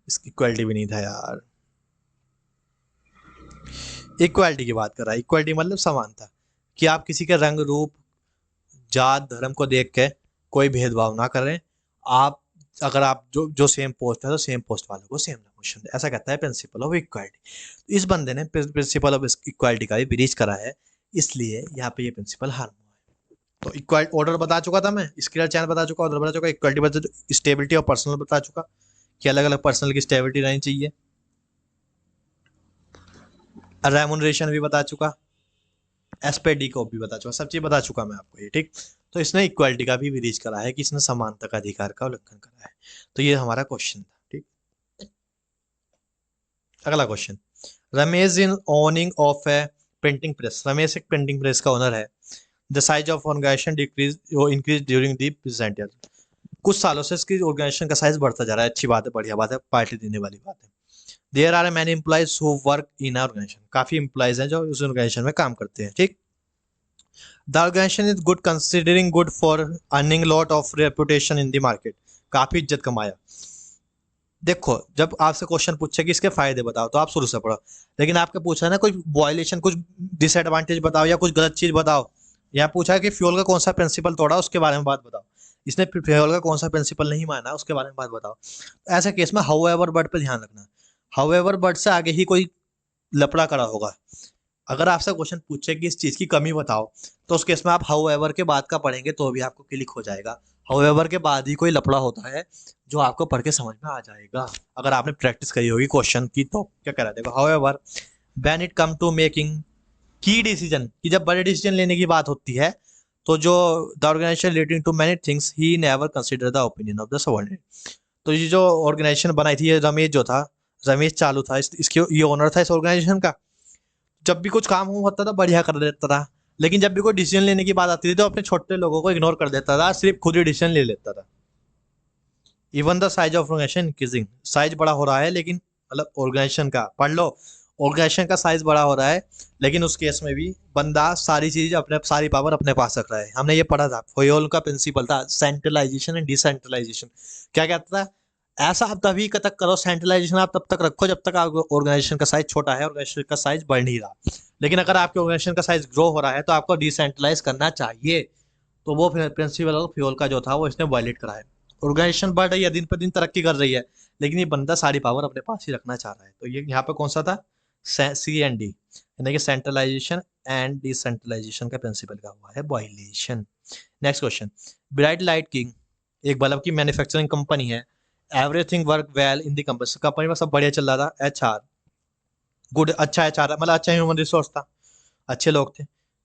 इसकी इक्वालिटी भी नहीं था यार। इक्वालिटी की बात कर रहा है, इक्वालिटी मतलब समानता, कि आप किसी के रंग रूप जात धर्म को देख के कोई भेदभाव ना करें। आप अगर आप जो सेम पोस्ट है तो सेम पोस्ट वालों को सेम प्रमोशन दे, ऐसा कहता है प्रिंसिपल ऑफ इक्वालिटी। इस बंदे ने प्रिंसिपल ऑफ इक्वालिटी का भी ब्रीच करा है, इसलिए यहाँ पे ये प्रिंसिपल हार्म हुआ है। तो इक्वालिटी ऑर्डर बता चुका था मैं, स्केलर चैन बता चुका, ऑर्डर बता चुका, इक्वालिटी बता चुका, स्टेबिलिटी और पर्सनल बता चुका कि अलग अलग पर्सनल की स्टेबिलिटी रहनी चाहिए, रेमुनरेशन भी बता चुका, एसपीडी को भी बता चुका, सब चीज बता चुका मैं आपको ये। ठीक, तो इसने इक्वालिटी का भी ब्रीच करा है कि इसने समानता का अधिकार का उल्लंघन करा है। तो ये हमारा क्वेश्चन था। ठीक, अगला question, Ramesh in owning of a printing press. Ramesh एक प्रिंटिंग प्रेस का ओनर है। The size of organisation decrease increase during the present year. कुछ सालों से इसकी ऑर्गेनाइजेशन का साइज बढ़ता जा रहा है, अच्छी बात है, बढ़िया बात है, पार्टी देने वाली बात है। There are many employees who work in organisation. काफी एम्प्लॉइज हैं जो उस ऑर्गेनाइजेशन में काम करते हैं। ठीक, the organisation is good considering good for earning lot of reputation in the market. काफी इज्जत कमाया। देखो जब आपसे क्वेश्चन पूछे कि इसके फायदे बताओ तो आप शुरू से पढ़ो, लेकिन आपके पूछा है ना कोई वायलेशन, कुछ डिसएडवांटेज बताओ या कुछ गलत चीज बताओ। यहाँ पूछा है कि फ्यूल का कौन सा प्रिंसिपल तोड़ा, उसके बारे में बात बताओ। इसने फ्यूल का कौन सा प्रिंसिपल नहीं माना, उसके बारे में बात बताओ। ऐसे केस में हाउ एवर वर्ड पे ध्यान रखना। हाउएवर बट से आगे ही कोई लफड़ा करा होगा। अगर आपसे क्वेश्चन पूछे कि इस चीज़ की कमी बताओ, तो उस केस में आप हाउएवर के बाद का पढ़ेंगे तो भी आपको क्लिक हो जाएगा। हाउएवर के बाद ही कोई लफड़ा होता है जो आपको पढ़ के समझ में आ जाएगा, अगर आपने प्रैक्टिस करी होगी क्वेश्चन की। तो क्या कह रहा देखो, however when it come to making key decision, कि जब बड़े डिसीजन लेने की बात होती है, तो जो the organisation relating to many things he never consider the opinion of the subordinate. तो ये जो ऑर्गेनाइजेशन बनाई थी, ये रमेश जो था, रमेश चालू था, इसके ये ओनर था इस ऑर्गेनाइजेशन का। जब भी कुछ काम होता था बढ़िया कर देता था, लेकिन जब भी कोई डिसीजन लेने की बात आती थी तो अपने छोटे लोगों को इग्नोर कर देता था, सिर्फ खुद ही डिसीजन ले लेता था। Even the size of organisation increasing, size बड़ा हो रहा है लेकिन, मतलब ऑर्गेनाइजेशन का पढ़ लो, ऑर्गेनाइजेशन का साइज बड़ा हो रहा है, लेकिन उस केस में भी बंदा सारी चीज अपने, सारी पावर अपने पास रख रहा है। हमने ये पढ़ा था, फोयोल का प्रिंसिपल था, सेंट्रलाइजेशन एंड डिसेंट्रलाइजेशन। क्या कहता था, ऐसा आप तभी तक करो, सेंट्रलाइजेशन आप तब तक रखो जब तक आपका ऑर्गेनाइजेशन का साइज छोटा है, ऑर्गेनाइजेशन का साइज बढ़ नहीं रहा। लेकिन अगर आपके ऑर्गेनाइजेशन का साइज ग्रो हो रहा है तो आपको डिसेंट्रलाइज करना चाहिए। तो वो प्रिंसिपल फ्यूल का जो था वो इसने वायलेट करा है। ऑर्गेनाइजेशन बढ़ रही है, दिन पर दिन तरक्की कर रही है, लेकिन ये बंदा सारी पावर अपने पास ही रखना चाह रहा है। तो ये यहाँ पे कौन सा था, CND, यानी कि सेंट्रलाइजेशन एंड डिसेंट्रलाइजेशन का प्रिंसिपल का हुआ है violation. Next question, bright light king एक बल्ब की मैन्युफैक्चरिंग कंपनी है। Everything work well in the company, company में सब बढ़िया चल रहा था। HR गुड, अच्छा HR, मतलब अच्छा ह्यूमन रिसोर्स था, अच्छे लोग थे।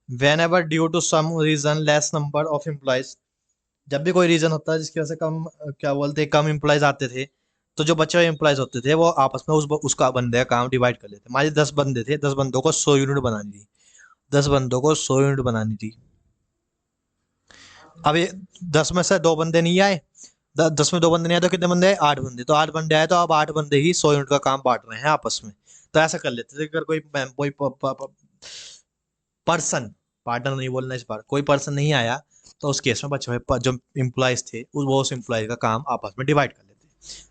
Whenever due to some reason less number of employees, जब भी कोई रीजन होता है जिसकी वजह से कम, क्या बोलते हैं, कम एम्प्लॉयज आते थे, तो जो बचे हुए एम्प्लॉयज होते थे वो आपस में उसका बंदे का काम डिवाइड कर लेते। मान लीजिए 10 बंदे थे, 10 बंदों को 100 यूनिट बनानी थी, 10 बंदों को 100 यूनिट बनानी थी। अब ये 10 में से 2 बंदे नहीं आए, 10 में 2 बंदे नहीं आए तो कितने बंदे आए, 8 बंदे। तो 8 बंदे आए तो अब 8 बंदे ही 100 यूनिट का काम बांट रहे हैं आपस में। तो ऐसा कर लेते थे, अगर कोई पर्सन, पार्टनर नहीं बोलना इस बार, कोई पर्सन नहीं आया, तो उस केस में बचे हुए जो एम्प्लॉयज थे वो उस एम्प्लॉय का काम आपस में डिवाइड कर लेते,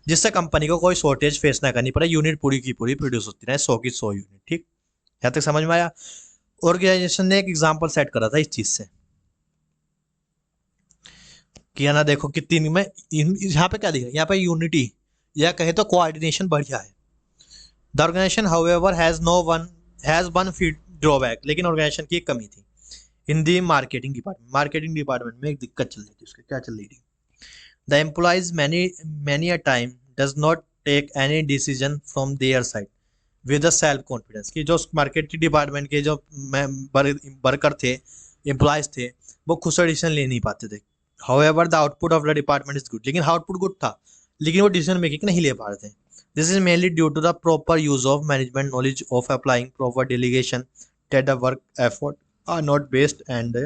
जिससे कंपनी को कोई शॉर्टेज फेस ना करनी पड़े, यूनिट पूरी की पूरी प्रोड्यूस होती रहे, 100 की 100 यूनिट। ठीक, यहाँ तक समझ में आया। ऑर्गेनाइजेशन ने एक एग्जाम्पल सेट करा था इस चीज से, कि है ना, देखो कितनी में यहाँ पे क्या दिखा, यहाँ पे यूनिटी या कहे तो कोऑर्डिनेशन बढ़िया है। The organisation however has one feed drawback, लेकिन ऑर्गेनाइजेशन की एक कमी थी। In the marketing department, marketing department में एक दिक्कत चल रही थी। उसके क्या चल रही थी, the employees many a time does not take any decision from their side with self confidence, कि जो मार्केटिंग डिपार्टमेंट के जो वर्कर थे, एम्प्लॉयज थे, वो खुद से डिसीजन ले नहीं पाते थे। However the output of the department is good, लेकिन आउटपुट गुड था, लेकिन वो डिसीजन मेकिंग नहीं ले पा रहे थे। This is mainly due to the proper use of management knowledge of applying proper delegation that the work effort are not based and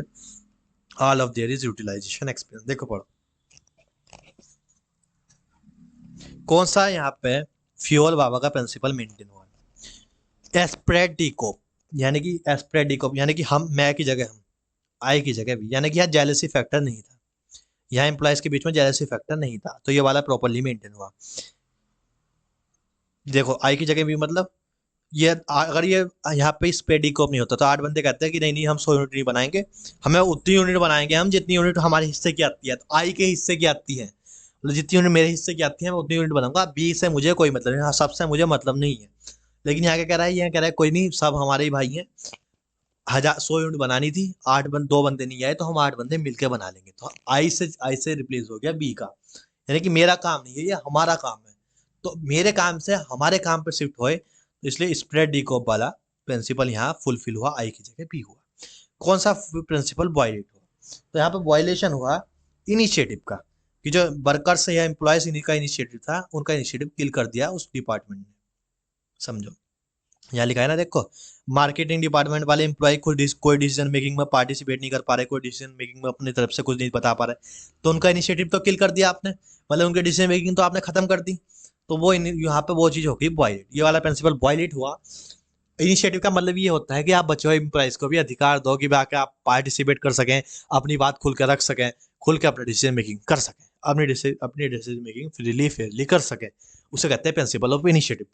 all of there is utilisation experience. देखो पढ़ो, कौन सा यहाँ पे फ्यूल बाबा का प्रिंसिपल मेंटेन हुआ, एस्प्रेड डिकोप, यानी कि एस्प्रेड डिकोप यानी कि हम, मैं की जगह हम, आई की जगह भी, यानी कि यहाँ जेलसी फैक्टर नहीं था, यहाँ एम्प्लॉयज के बीच में जेलसी फैक्टर नहीं था, तो ये वाला प्रॉपरली मेंटेन हुआ। देखो आई की जगह भी, मतलब ये अगर ये यहाँ पे स्प्रेड डिकोप नहीं होता तो 8 बंदे कहते हैं कि नहीं नहीं, हम 100 यूनिट नहीं बनाएंगे, हमें उतनी यूनिट बनाएंगे हम जितनी यूनिट हमारे हिस्से की आती है। तो आई के हिस्से की आती है, मतलब जितनी यूनिट मेरे हिस्से की आती है मैं उतनी यूनिट बनाऊंगा, बी से मुझे कोई मतलब नहीं, हाँ सबसे मुझे मतलब नहीं है। लेकिन यहाँ क्या कह रहा है, यहाँ कह रहा है कोई नहीं, सब हमारे ही भाई हैं, 100 यूनिट बनानी थी, 2 बंदे नहीं आए तो हम 8 बंदे मिलकर बना लेंगे। तो आई से रिप्लेस हो गया बी का, यानी कि मेरा काम नहीं है, ये हमारा काम है, तो मेरे काम से हमारे काम पे शिफ्ट होए, तो इसलिए स्प्रेड डिकोप वाला प्रिंसिपल यहाँ फुलफिल हुआ, आई की जगह बी हुआ। कौन सा प्रिंसिपल वायलेट हुआ, तो यहाँ पे वायलेशन हुआ इनिशिएटिव का, कि जो वर्कर्स या एम्प्लॉयज इन्हीं का इनिशिएटिव था, उनका इनिशिएटिव किल कर दिया उस डिपार्टमेंट ने। समझो, यहाँ लिखा है ना, देखो, मार्केटिंग डिपार्टमेंट वाले एम्प्लॉय कोई डिसीजन मेकिंग में पार्टिसिपेट नहीं कर पा रहे, कोई डिसीजन मेकिंग में अपनी तरफ से कुछ नहीं बता पा रहे, तो उनका इनिशिएटिव तो किल कर दिया आपने, मतलब उनकी डिसीजन मेकिंग तो आपने खत्म कर दी। तो वो यहाँ पे वो चीज होगी वायलेट, ये वाला प्रिंसिपल वायलेट हुआ। इनिशिएटिव का मतलब ये होता है कि आप बचे हुए एम्प्लॉयज को भी अधिकार दो कि आके आप पार्टिसिपेट कर सकें, अपनी बात खुल कर रख सकें, खुल के अपनी डिसीजन मेकिंग कर सकें, अपनी डिसीजन मेकिंग फ्रीली फेयरली कर सकें, उसे कहते हैं प्रिंसिपल ऑफ इनिशिएटिव।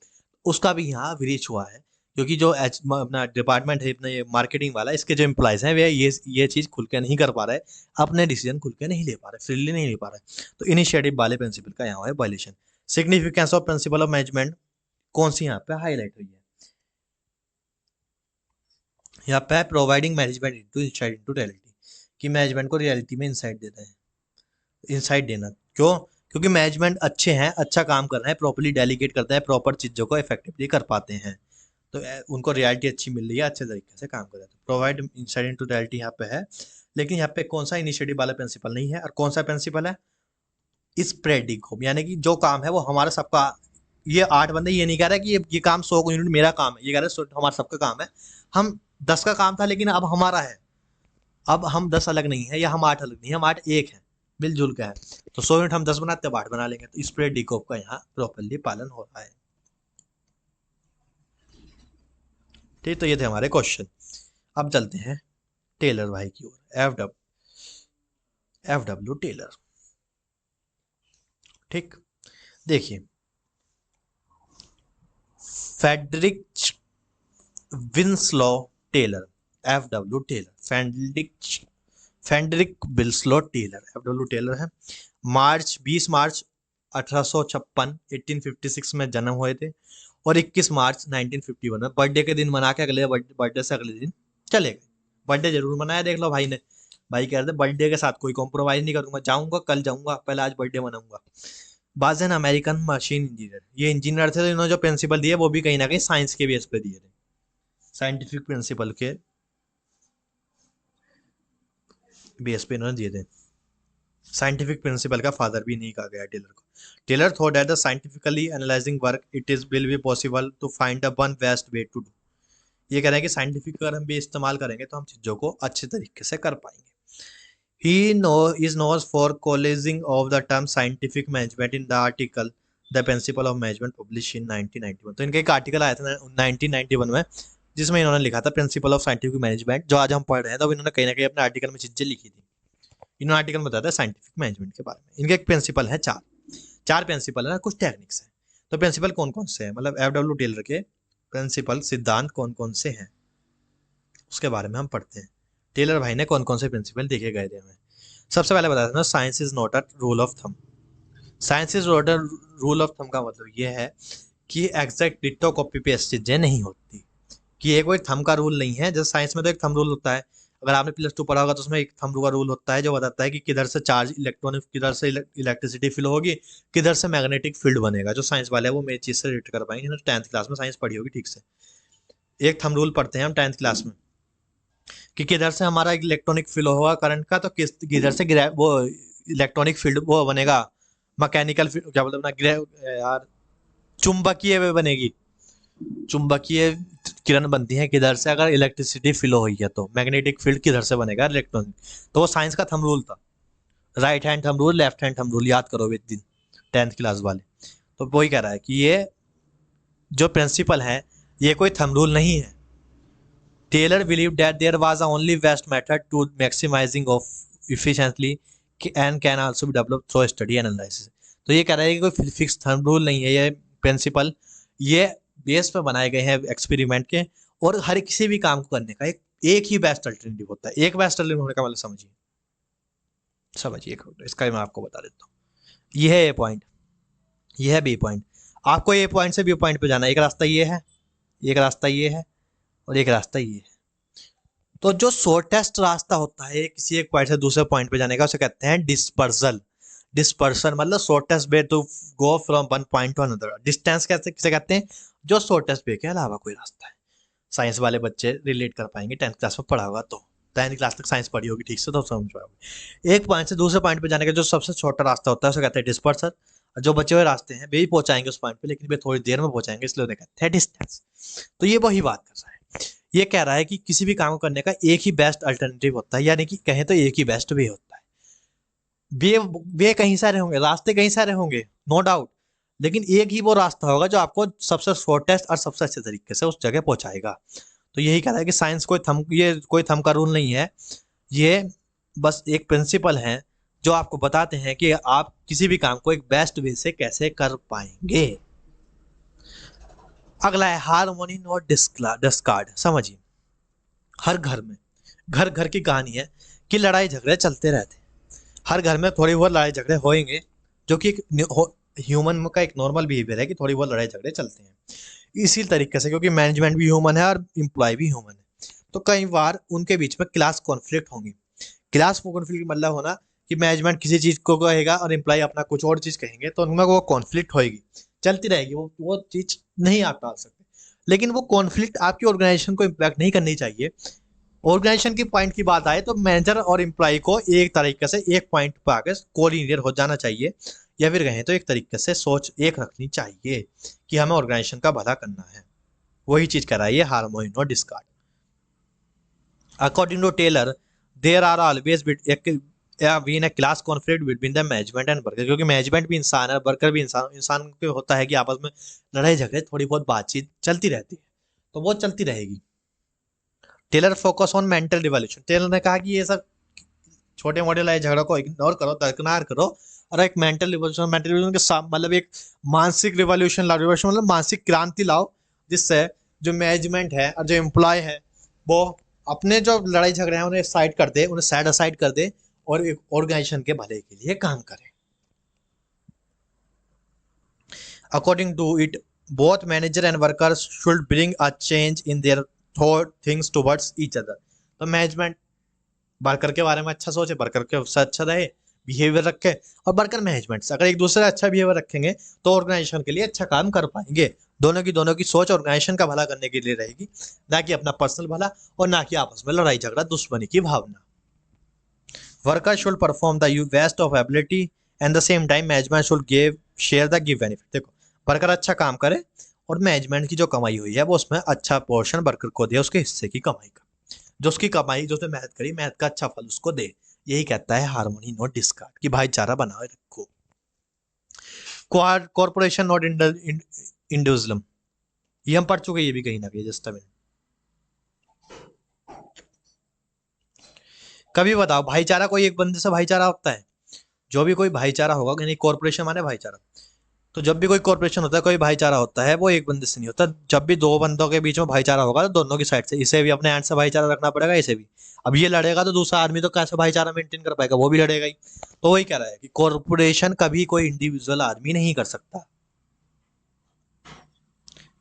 उसका भी यहाँ ब्रीच हुआ है, क्योंकि जो अपना डिपार्टमेंट है, अपना ये मार्केटिंग वाला, इसके जो एम्प्लॉयज हैं वे ये चीज़ खुल के नहीं कर पा रहे, अपने डिसीजन खुल के नहीं ले पा रहे, फ्रीली नहीं ले पा रहे, तो इनिशिएटिव वाले प्रिंसिपल का यहाँ है violation. Significance of principal of management कौन सी यहाँ पे हाईलाइट हुई है? यहाँ पे है providing management into insight into reality, कि मैनेजमेंट को रियलिटी में इंसाइट देना है, इंसाइट देना। क्यों? क्योंकि मैनेजमेंट अच्छे हैं, अच्छा काम कर रहे हैं, प्रॉपर्ली डेलीगेट करते हैं, प्रॉपर चीज़ों को इफेक्टिवली कर पाते हैं, तो उनको रियलिटी अच्छी मिल रही है, अच्छे तरीके से काम कर रहे हैं। प्रोवाइड इंसाइट इनटू रियलिटी यहाँ पे है, लेकिन यहाँ पे कौन सा इनिशिएटिव वाला प्रिंसिपल नहीं है, और कौन सा प्रिंसिपल है? स्प्रेडिंग होम, यानी कि जो काम है वो हमारा सबका, ये 8 बंदे ये नहीं कह रहे कि ये काम 100 यूनिट मेरा काम है, ये कह रहे हैं हमारा सबका काम है, हम 10 का काम था लेकिन अब हमारा है, अब हम 10 अलग नहीं है, या हम 8 अलग नहीं है, हम 8 एक है, मिलजुल के है, तो 100 यूनिट हम 10 बनाते हैं, 8 बना लेंगे, तो स्प्रेड डिकोप का यहाँ प्रॉपरली पालन हो रहा है। ठीक, तो ये थे हमारे क्वेश्चन। अब चलते हैं टेलर भाई की ओर, एफ डब्ल्यू टेलर। ठीक, देखिए Frederick Winslow Taylor, F W Taylor, Frederick Winslow Taylor, F W Taylor है। 20 मार्च 1856 में जन्म हुए थे, और 21 मार्च 1951 में बर्थडे के दिन मना के अगले बर्थडे से अगले दिन चले गए। बर्थडे जरूर मनाया, देख लो भाई ने, भाई कह रहे थे बर्थडे के साथ कोई कॉम्प्रोमाइज नहीं करूंगा, जाऊंगा कल जाऊंगा, पहले आज बर्थडे मनाऊंगा। बाजेन अमेरिकन मशीन इंजीनियर, ये इंजीनियर थे, तो इन्होंने जो प्रिंसिपल दिए वो भी कहीं ना कहीं साइंस के बेस पे दिए थे, साइंटिफिक प्रिंसिपल के बेस पे इन्होंने दिए थे। साइंटिफिक प्रिंसिपल का फादर भी नहीं कहा गया टेलर को। Taylor thought that the scientifically analysing work it is will be possible to find a one best way to do. ये कह रहे हैं कि साइंटिफिक अगर हम भी इस्तेमाल करेंगे तो हम चीज़ों को अच्छे तरीके से कर पाएंगे। He is known for coalescing of the term scientific management in the article The Principle of Management published in 1991। तो इनका एक आर्टिकल आया था 1991 में, जिसमें इन्होंने लिखा था प्रिंसिपल ऑफ साइंटिफिक मैनेजमेंट, जो आज हम पढ़ रहे हैं, तो इन्होंने कहीं ना कहीं अपने आर्टिकल में चीजें लिखी थी। इन्होंने आर्टिकल में बताया था साइंटिफिक मैनेजमेंट के बारे में। इनके एक प्रिंसिपल है, चार प्रिंसिपल है ना, कुछ टेक्निक्स है। तो प्रिंसिपल कौन कौन से हैं, मतलब एफ डब्ल्यू टेलर के प्रिंसिपल सिद्धांत कौन कौन से हैं, उसके बारे में हम पढ़ते हैं। टेलर भाई ने कौन कौन से प्रिंसिपल देखे गए थे हमें। सबसे पहले बताया था ना, science is not a rule of thumb. Science is not a rule of thumb का मतलब ये है कि एग्जैक्ट डिट्टो कॉपी पेस्ट चीजें नहीं होती, कि ये कोई थंब का रूल नहीं है। जैसे साइंस में तो एक थंब रूल होता है, अगर आपने +2 पढ़ा होगा तो उसमें एक थंब का रूल होता है जो बताता है कि किधर से चार्ज इलेक्ट्रॉनिक, किधर से इलेक्ट्रिसिटी फिल होगी, किधर से मैग्नेटिक फील्ड बनेगा। जो साइंस वाले हैं वो मेरी चीज से रिलेट कर पाएंगे, 10th क्लास में साइंस पढ़ी होगी ठीक से। एक थंब रूल पढ़ते हैं हम 10th क्लास में, कि किधर से हमारा इलेक्ट्रॉनिक फील्ड होगा करंट का, तो किधर से वो इलेक्ट्रॉनिक फील्ड वो बनेगा, मैकेनिकल क्या बोलते हैं यार, चुंबकीय वे बनेगी, चुंबकीय किरण बनती है किधर से, अगर इलेक्ट्रिसिटी फ्लो हुई है तो मैग्नेटिक फील्ड किधर से बनेगा, इलेक्ट्रॉनिक। तो वो साइंस का थंब रूल था, right hand thumb rule, left hand thumb rule, याद करो एक दिन 10th क्लास वाले। तो वही कह रहा है कि ये जो प्रिंसिपल है ये कोई थंब रूल नहीं है। Taylor believed that there was a only best method to maximizing of efficiently and can also be developed through study and analysis। तो ये कह रहा है कि कोई फिक्स थंब रूल नहीं है, ये प्रिंसिपल ये बेस पे बनाए गए हैं एक्सपेरिमेंट के, और हर किसी भी काम को करने का एक ही बेस्ट अल्टरनेटिव होता है। एक बेस्ट अल्टरनेटिव होने का मतलब समझिए, इसका मैं आपको बता देता हूँ। ये है ए पॉइंट, ये है बी पॉइंट, आपको ए पॉइंट से बी पॉइंट पे जाना है। एक रास्ता ये है, एक रास्ता ये है, और एक रास्ता ये है। तो जो शॉर्टेस्ट रास्ता होता है किसी एक पॉइंट से दूसरे पॉइंट पे जाने का, उसे कहते हैं डिस्पर्सल। डिस्पर्सन मतलब shortest way to go from one point to another. Distance कैसे किसे कहते हैं, जो शॉर्टेस्ट वे के अलावा कोई रास्ता है। साइंस वाले बच्चे रिलेट कर पाएंगे, 10th क्लास में पढ़ा होगा, तो 10th क्लास तक साइंस पढ़ी होगी ठीक से, तो समझ पाओगे। एक पॉइंट से दूसरे पॉइंट पे जाने का जो सबसे छोटा रास्ता होता है उसे कहते हैं डिस्पर्सन। जो बचे हुए रास्ते हैं वे ही पहुंचाएंगे उस पॉइंट पे, लेकिन वे थोड़ी देर में पहुंचाएंगे, इसलिए उन्हें कहते हैं डिस्टेंस। तो ये वही बात कर रहा है, ये कह रहा है कि किसी भी काम को करने का एक ही बेस्ट अल्टरनेटिव होता है, यानी कि कहें तो एक ही बेस्ट वे होता है। वे कहीं सारे होंगे, रास्ते कहीं सारे होंगे, नो डाउट, लेकिन एक ही वो रास्ता होगा जो आपको सबसे शॉर्टेस्ट और सबसे अच्छे तरीके से उस जगह पहुंचाएगा। तो यही कह रहा है कि साइंस ये कोई थंब का रूल नहीं है, ये बस एक प्रिंसिपल है जो आपको बताते हैं कि आप किसी भी काम को एक बेस्ट वे से कैसे कर पाएंगे। अगला है हार्मोनी नॉट डिस्कार्ड। समझिए, हर घर में, घर घर की कहानी है कि लड़ाई झगड़े चलते रहते हैं। हर घर में थोड़ी बहुत लड़ाई झगड़े होंगे, जो कि ह्यूमन का एक नॉर्मल बिहेवियर है कि थोड़ी बहुत लड़ाई झगड़े चलते हैं। इसी तरीके से क्योंकि मैनेजमेंट भी ह्यूमन है और एम्प्लॉय भी ह्यूमन है, तो कई बार उनके बीच में क्लास कॉन्फ्लिक्ट होंगे। क्लास कॉन्फ्लिक्ट मतलब होना कि मैनेजमेंट किसी चीज को कहेगा और एम्प्लॉय अपना कुछ और चीज कहेंगे, तो उनमें वो कॉन्फ्लिक्ट होएगी, चलती रहेगी, वो चीज नहीं आप टाल सकते। लेकिन वो कॉन्फ्लिक्ट आपकी ऑर्गेनाइजेशन को इम्पैक्ट नहीं करनी चाहिए। ऑर्गेनाइजेशन की पॉइंट की बात आए तो मैनेजर और एम्प्लॉय को एक तरीके से एक पॉइंट पर आकर कोलिनियर हो जाना चाहिए, या फिर कहें तो एक तरीके से सोच एक रखनी चाहिए कि हमें ऑर्गेनाइजेशन का भला करना है। वही चीज कर रहा है ये हार्मोनी और discord. According to Taylor, there are always been a class conflict between the management and worker, क्योंकि मैनेजमेंट भी इंसान है, वर्कर भी इंसान को होता है कि आपस में लड़ाई झगड़े थोड़ी बहुत बातचीत चलती रहती है, तो वो चलती रहेगी। Taylor focus on mental revolution, Taylor ने कहा कि ये सब छोटे मोटे लड़ाई झगड़ों को इग्नोर करो, दरकिनार करो, और एक मेंटल रिवॉल्यूशन के साथ मतलब एक मानसिक रिवॉल्यूशन लाओ। रिवॉल्यूशन मतलब मानसिक क्रांति लाओ, जिससे जो मैनेजमेंट है और जो एम्प्लॉय है वो अपने जो लड़ाई झगड़े हैं उन्हें साइड कर दे, उन्हें साइड असाइड कर दे और एक ऑर्गेनाइजेशन के भले के लिए काम करे। According to it, both manager and workers should bring a change in their thought things towards each other. तो मैनेजमेंट वर्कर के बारे में अच्छा सोचे, वर्कर के उससे अच्छा रहे बिहेवियर रखे, और वर्कर मैनेजमेंट से अगर एक दूसरे से अच्छा बिहेवियर रखेंगे तो ऑर्गेनाइजेशन के लिए अच्छा काम कर पाएंगे। दोनों की सोच ऑर्गेनाइजेशन का भला करने के लिए रहेगी, ना कि अपना पर्सनल भला और ना कि आपस में लड़ाई झगड़ा दुश्मनी की भावना। Worker should perform the best of ability and the same time management should give share the give benefit. देखो, वर्कर अच्छा काम करे और मैनेजमेंट की जो कमाई हुई है वो उसमें अच्छा पोर्शन वर्कर को दे, उसके हिस्से की कमाई का, जो उसकी कमाई, जो उसने मेहनत करी, मेहनत का अच्छा फल उसको दे। यही कहता है हार्मोनी नॉट डिस्कार्ड, कि भाईचारा बनाए रखो। कॉर्पोरेशन नॉट इंडिविजुअलिज्म, ये हम पढ़ चुके हैं, ये भी कहीं ना कहीं जस्ट। कभी बताओ भाईचारा कोई एक बंदे से भाईचारा होता है? जो भी कोई भाईचारा होगा, यानी कॉर्पोरेशन माने भाईचारा, तो जब भी कोई कॉर्पोरेशन होता है, कोई भाईचारा होता है, वो एक बंदे से नहीं होता। जब भी दो बंदों के बीच में भाईचारा होगा तो दोनों की साइड से, इसे भी अपने एंड से भाईचारा रखना पड़ेगा, इसे भी। अब ये लड़ेगा तो दूसरा आदमी तो कैसे भाईचारा मेंटेन कर पाएगा, वो भी लड़ेगा ही। तो वही कह रहा है कि कॉर्पोरेशन कभी कोई इंडिविजुअल आदमी नहीं कर सकता।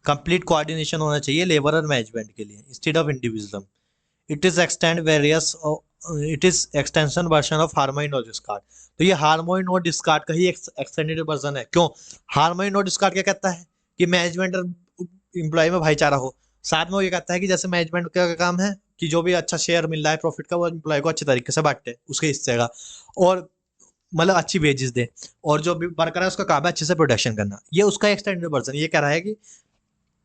कंप्लीट कोऑर्डिनेशन होना चाहिए लेबर और मैनेजमेंट के लिए instead of individualism. It is extend various, it is extension version of harmony और डिस्कार्ड। तो ये हार्मोनी और डिस्कार्ड का ही एक्सटेंडेड वर्जन है। क्यों? हार्मोनी और डिस्कार्ड क्या कहता है कि मैनेजमेंट और एम्प्लॉय में भाईचारा हो। साथ में वो ये कहता है कि जैसे मैनेजमेंट का काम है कि जो भी अच्छा शेयर मिल रहा है प्रॉफिट का, वो एम्प्लॉय को अच्छे तरीके से बांटे उसके हिस्से का, और मतलब अच्छी वेजेस दे। और जो भी वर्कर है उसका काम है अच्छे से प्रोडक्शन करना। ये उसका एक्सटेंडेड वर्जन ये कह रहा है कि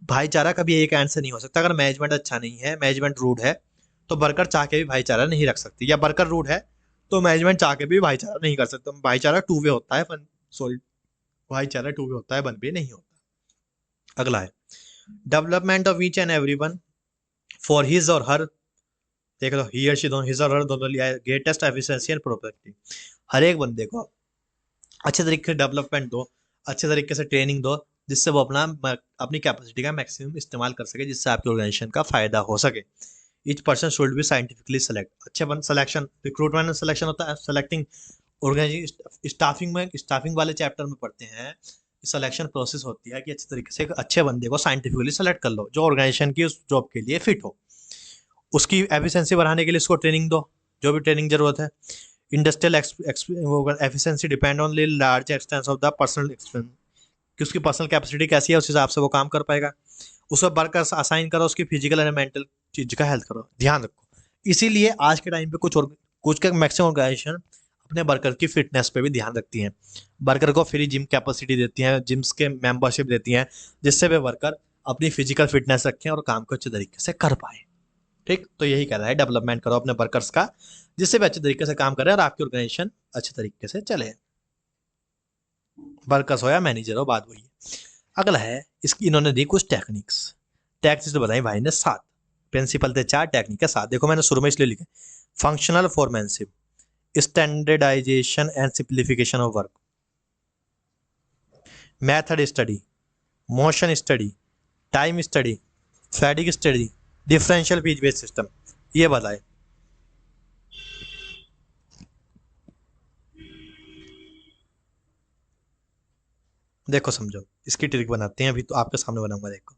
भाईचारा कभी एक एंड से नहीं हो सकता। अगर मैनेजमेंट अच्छा नहीं है, मैनेजमेंट रूड है, तो वर्कर चाह के भी भाईचारा नहीं रख सकती, या वर्कर रूड है तो मैनेजमेंट चाह के भी भाईचारा नहीं कर सकता। भाईचारा टू वे होता है, सॉरी, भाईचारा टू वे होता है, वन वे नहीं होता। अगला है development of each and every one for his और हर, देख लो ही और शी दोनों, हिज और हर दोनों लिया है, ग्रेटेस्ट एफिशिएंसी एंड प्रोडक्टिविटी। हर एक बंदे को अच्छे तरीके से डेवलपमेंट दो, अच्छे तरीके से ट्रेनिंग दो, जिससे वो अपनी कैपेसिटी का मैक्सिमम इस्तेमाल कर सके, जिससे आपके ऑर्गेनाइजेशन का फायदा हो सके। Each person should be scientifically select, अच्छे बन सिलेक्शन, रिक्रूटमेंट में सिलेक्शन होता है, सेलेक्टिंग ऑर्गेनाइजिंग स्टाफिंग में, स्टाफिंग वाले चैप्टर में पढ़ते हैं, सिलेक्शन प्रोसेस होती है कि अच्छे तरीके से एक अच्छे बंदे को साइंटिफिकली सेलेक्ट कर लो जो ऑर्गेनाइजेशन की उस जॉब के लिए फिट हो। उसकी एफिशिएंसी बढ़ाने के लिए उसको ट्रेनिंग दो, जो भी ट्रेनिंग जरूरत है। Industrial efficiency depend on large expanse of the personal expense, कि उसकी पर्सनल कैपेसिटी कैसी है, उस हिसाब से वो काम कर पाएगा। उसको वर्कर्स असाइन करो, उसकी फिजिकल एंड मेंटल चीज का हेल्थ करो, ध्यान रखो। इसीलिए आज के टाइम पे कुछ के मैक्सिमम ऑर्गेनाइजेशन अपने वर्कर की फिटनेस पे भी ध्यान रखती हैं। वर्कर को फ्री जिम कैपेसिटी देती हैं, जिम्स के मेंबरशिप देती हैं, जिससे वे वर्कर अपनी फिजिकल फिटनेस रखें और काम को अच्छे तरीके से कर पाए। ठीक, तो यही कह रहा है डेवलपमेंट करो अपने वर्कर्स का, जिससे वे अच्छे तरीके से काम करें और आपकी ऑर्गेनाइजेशन अच्छे तरीके से चले। वर्कर्स हो या मैनेजर हो, बात वही है। अगला है इसकी इन्होंने दी कुछ टेक्निक्स तो बताई भाई ने 7, प्रिंसिपल थे 4, टेक्निक है 7। देखो मैंने शुरू में इसलिए लिखे, functional foremanship, standardisation and simplification of work, method study, motion study, time study, fatigue study, differential feed based system. ये बताए। देखो समझो, इसकी ट्रिक बनाते हैं, अभी तो आपके सामने बनाऊंगा, देखो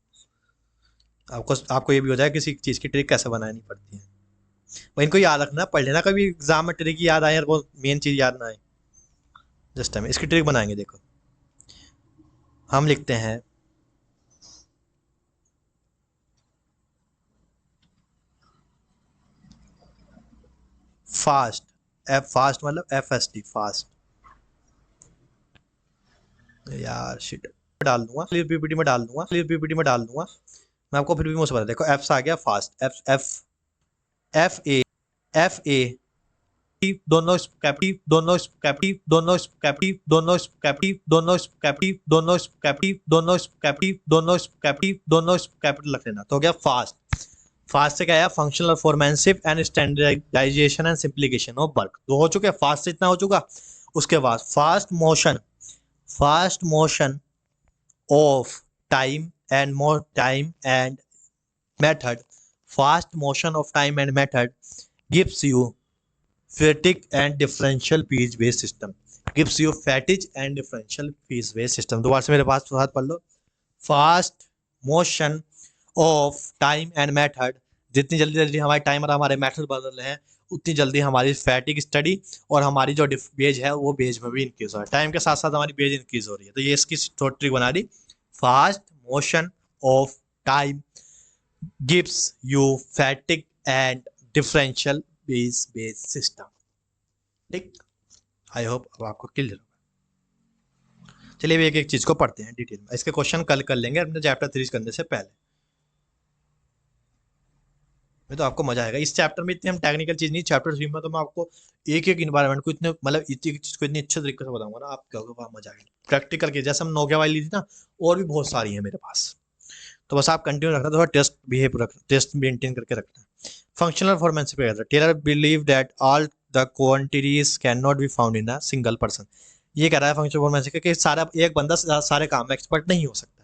आपको आपको ये भी हो जाए किसी चीज़ की ट्रिक कैसे बनानी पड़ती है। वही इनको याद रखना, पढ़ लेना, कभी एग्जाम में ट्रिक याद आए और वो मेन चीज़ याद ना आए। जस्ट टाइम इसकी ट्रिक बनाएंगे, देखो हम लिखते हैं फास्ट, एफ फास्ट मतलब एफ एस टी फास्ट। यार शिट, डाल दूंगा क्लियर पीपीटी में, डाल दूंगा क्लियर पीपीटी में, डाल दूंगा मैं आपको, फिर भी मुझसे बता, देखो एफ से आ गया fast, F F F A, F A दोनों कैपिटी, दोनों कैपिटी, दोनों कैपिटी, दोनों कैपिटी, दोनों कैपिटी, दोनों कैपिटी, दोनों कैपिटी, दोनों कैपिटी, दोनों कैपिटल रख लेना, तो हो गया फास्ट। फास्ट से क्या आया, functional foremanship and standardisation and simplification of work, दो हो चुके, फास्ट से इतना हो चुका। उसके बाद fast motion of time and more time and method, fast motion of time and method gives you fatigue and differential phase based system, gives you fatigue and differential phase based system। दोबारा से मेरे पास साथ पढ़ लो, fast motion of time and method, जितनी जल्दी जल्दी हमारे टाइम और हमारे मेथड बदल रहे हैं उतनी जल्दी हमारी फैटिक स्टडी और हमारी जो बेज है वो बेज में भी इंक्रीज हो रहा है, टाइम के साथ साथ हमारी बेज इंक्रीज हो रही है। तो ये इसकी थोड़ी ट्रिक बना दी, fast motion of time gives you fatigue and differential phase based system। ठीक, आई होप अब आपको क्लियर होगा। चलिए एक एक चीज को पढ़ते हैं डिटेल में, इसके क्वेश्चन कल कर लेंगे अपने चैप्टर 3 करने से पहले, में तो आपको मजा आएगा। इस चैप्टर में इतनी हम टेक्निकल चीज नहीं, चैप्टर 3 में तो मैं आपको एक एक इन्वायरमेंट को इतने मतलब एक चीज को इतनी अच्छे तरीके से बताऊंगा ना, आप कहोगे वहाँ मजा आएगा। प्रैक्टिकल की जैसे हम नोकिया वाली ली थी ना, और भी बहुत सारी है मेरे पास, तो बस आप कंटिन्यू रखना, थोड़ा टेस्ट बिहेव रखना, टेस्ट मेंटेन करके रखना। फंक्शनल परफॉर्मेंस पे कहता है, Taylor believe that all the quantities can not be found in a single person. ये कह रहा है फंक्शनल परफॉर्मेंस कि सारा एक बंदा सारे काम में एक्सपर्ट नहीं हो सकता।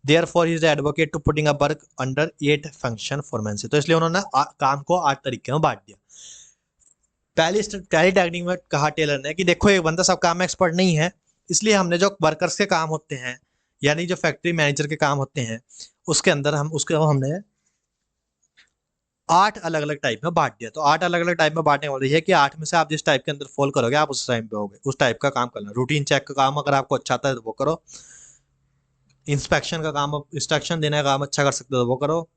Therefore he is the advocate to putting a work under 8 function performance। तो इसलिए उन्होंने काम को 8 तरीके में बांट दिया। पहली टेक्निक में कहा टेलर ने कि देखो एक बंदा सब काम में एक्सपर्ट नहीं है, इसलिए हमने जो वर्कर्स के काम होते हैं यानी जो फैक्ट्री मैनेजर के काम होते हैं उसके अंदर हमने 8 अलग अलग टाइप में बांट दिया। तो 8 अलग अलग टाइप में बांटने वाली है कि 8 में से आप जिस टाइप के अंदर फॉल करोगे आप उस टाइम पे होगे, उस टाइप का काम करना। रूटीन चेक का काम अगर आपको अच्छा आता है तो वो करो, इंस्पेक्शन का काम, इंस्ट्रक्शन देने का काम अच्छा कर सकते हो तो वो करो,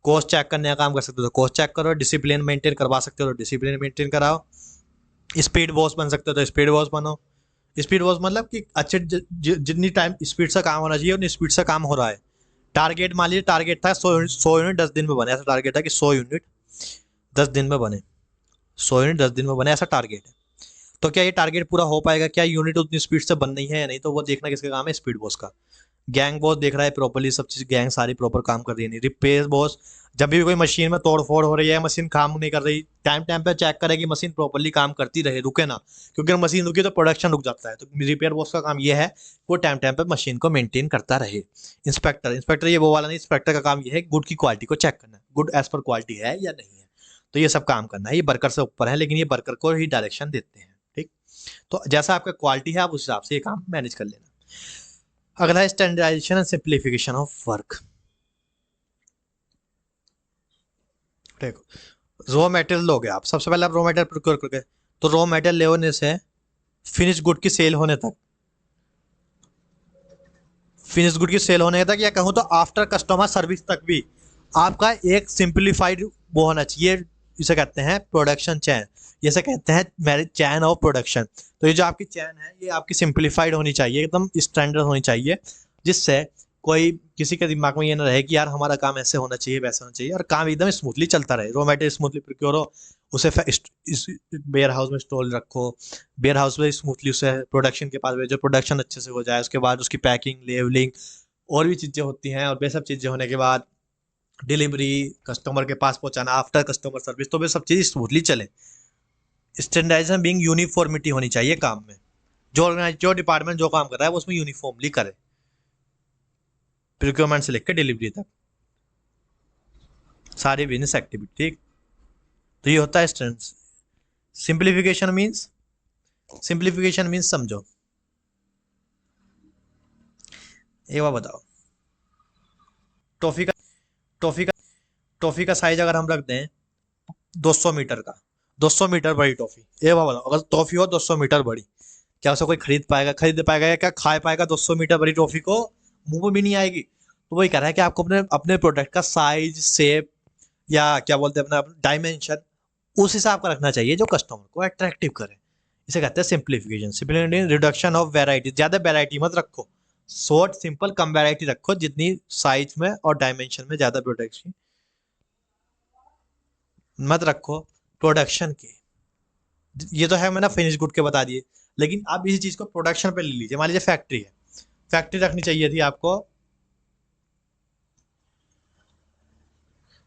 कॉस्ट चेक करने का काम कर सकते हो तो कॉस्ट चेक करो, डिसिप्लिन मेंटेन करवा सकते हो तो डिसिप्लिन मेंटेन कराओ, स्पीड बॉस बन सकते हो तो स्पीड बॉस बनो। स्पीड बॉस मतलब कि अच्छे जितनी टाइम स्पीड से काम होना चाहिए उतनी स्पीड से काम हो रहा है। टारगेट मान लीजिए, टारगेट था 100 यूनिट 10 दिन में बने, ऐसा टारगेट है कि 100 यूनिट 10 दिन में बने, 100 यूनिट 10 दिन में बने, ऐसा टारगेट है। तो क्या ये टारगेट पूरा हो पाएगा, क्या यूनिट उतनी स्पीड से बन रही है या नहीं, तो वो देखना किसका काम है, स्पीड बॉस का। गैंग बॉस देख रहा है प्रॉपर्ली सब चीज, गैंग सारी प्रॉपर काम कर रही है नहीं। रिपेयर बॉस जब भी कोई मशीन में तोड़ फोड़ हो रही है, मशीन काम नहीं कर रही, टाइम टाइम पे चेक करे कि मशीन प्रॉपर्ली काम करती रहे, रुके ना, क्योंकि अगर मशीन रुकी तो प्रोडक्शन रुक जाता है। तो रिपेयर बॉस का काम ये है वो टाइम टाइम पे मशीन को मेंटेन करता रहे। इंस्पेक्टर ये वो वाला नहीं, इंस्पेक्टर का काम ये है गुड की क्वालिटी को चेक करना, गुड एज पर क्वालिटी है या नहीं है, तो ये सब काम करना है। ये वर्कर से ऊपर है लेकिन ये वर्कर को ही डायरेक्शन देते हैं। ठीक, तो जैसा आपका क्वालिटी है आप उस हिसाब से ये काम मैनेज कर लेना। अगला है standardization and simplification of work. देखो रॉ मटेरियल लोगे आप, सबसे पहले आप रॉ मटेरियल प्रोक्योर करके, तो रॉ मटेरियल लेने से फिनिश गुड की सेल होने तक, फिनिश गुड की सेल होने तक या कहूँ तो आफ्टर कस्टमर सर्विस तक भी आपका एक सिंप्लीफाइड वो होना चाहिए। इसे कहते हैं प्रोडक्शन चैन, जैसे कहते हैं चैन ऑफ प्रोडक्शन। तो ये जो आपकी चैन है ये आपकी सिंप्लीफाइड होनी चाहिए, एकदम स्टैंडर्ड होनी चाहिए, जिससे कोई किसी के दिमाग में ये ना रहे कि यार हमारा काम ऐसे होना चाहिए वैसे होना चाहिए, और काम एकदम स्मूथली चलता रहे, रॉ मटेरियल स्मूथली प्रोक्योर हो, उसे वेयर हाउस में स्टोर रखो, वेयर हाउस में स्मूथली उसे प्रोडक्शन के पास भेजो, प्रोडक्शन अच्छे से हो जाए, उसके बाद उसकी पैकिंग लेवलिंग और भी चीज़ें होती हैं, और वे सब चीज़ें होने के बाद डिलीवरी कस्टमर के पास पहुंचाना, आफ्टर कस्टमर सर्विस, तो वे सब चीज़ स्मूथली चले। स्टैंडर्डाइजेशन बीइंग यूनिफॉर्मिटी होनी चाहिए काम में, जो डिपार्टमेंट जो काम कर रहा है वो उसमें यूनिफॉर्मली करे, प्रिक्योरमेंट से लेकर डिलीवरी तक सारी बिजनेस एक्टिविटी। ठीक, तो ये होता है स्टैंड। सिंप्लीफिकेशन मीन्स समझो, एक बार बताओ, टॉफी का टॉफी का टॉफी का साइज अगर हम रख दें 200 मीटर का, 200 मीटर बड़ी टॉफी, एक बार बताओ, अगर टॉफी हो 200 मीटर बड़ी, क्या उसे कोई खरीद पाएगा या क्या खा पाएगा 200 मीटर बड़ी टॉफी को? मुंह में भी नहीं आएगी। तो वही कह रहा है कि आपको अपने अपने प्रोडक्ट का साइज, शेप, या क्या बोलते हैं अपना डायमेंशन, उस हिसाब का रखना चाहिए जो कस्टमर को अट्रैक्टिव करे। इसे कहते हैं simplification. Simplification, reduction of variety, ज्यादा वैरायटी मत रखो, शॉर्ट सिंपल कम वैरायटी रखो, जितनी साइज में और डायमेंशन में ज्यादा प्रोडक्शन मत रखो। प्रोडक्शन के ये तो है, मैंने फिनिश गुड के बता दिए, लेकिन आप इसी चीज को प्रोडक्शन पे ले लीजिए। मान लीजिए फैक्ट्री है, फैक्ट्री रखनी चाहिए थी आपको,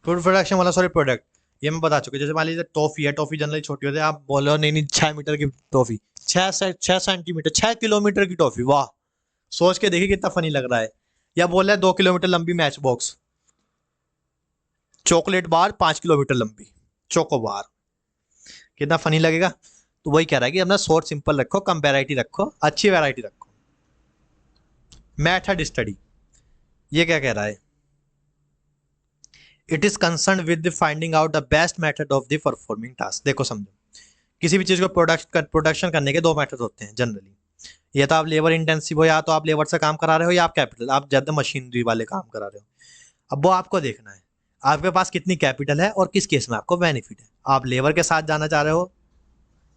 प्रोडक्शन वाला, सॉरी प्रोडक्ट, ये मैं बता चुका। जैसे मान लीजिए टॉफी है, टॉफी जनरली छोटी होती है, आप बोलो नहीं नहीं 6 मीटर की टॉफी, 6 सेंटीमीटर, 6 किलोमीटर की टॉफी, वाह, सोच के देखिए कितना फनी लग रहा है। या बोल रहे हैं 2 किलोमीटर लंबी match box, chocolate bar 5 kilometre लंबी, चोको बार, कितना फनी लगेगा। तो वही कह रहा है कि अपना शॉर्ट सिंपल रखो, कम वैरायटी रखो, अच्छी वैरायटी रखो। मेथड स्टडी, ये क्या कह रहा है? It is concern with the finding out the best method of the performing task. देखो समझो, किसी भी चीज को प्रोडक्शन करने के दो मेथड होते हैं जनरली। या तो आप लेबर इंटेंसिव हो, या तो आप लेबर से काम करा रहे हो, या आप कैपिटल, आप ज्यादा मशीनरी वाले काम करा रहे हो। अब वो आपको देखना है आपके पास कितनी कैपिटल है और किस केस में आपको बेनिफिट है। आप लेबर के साथ जाना चाह रहे हो,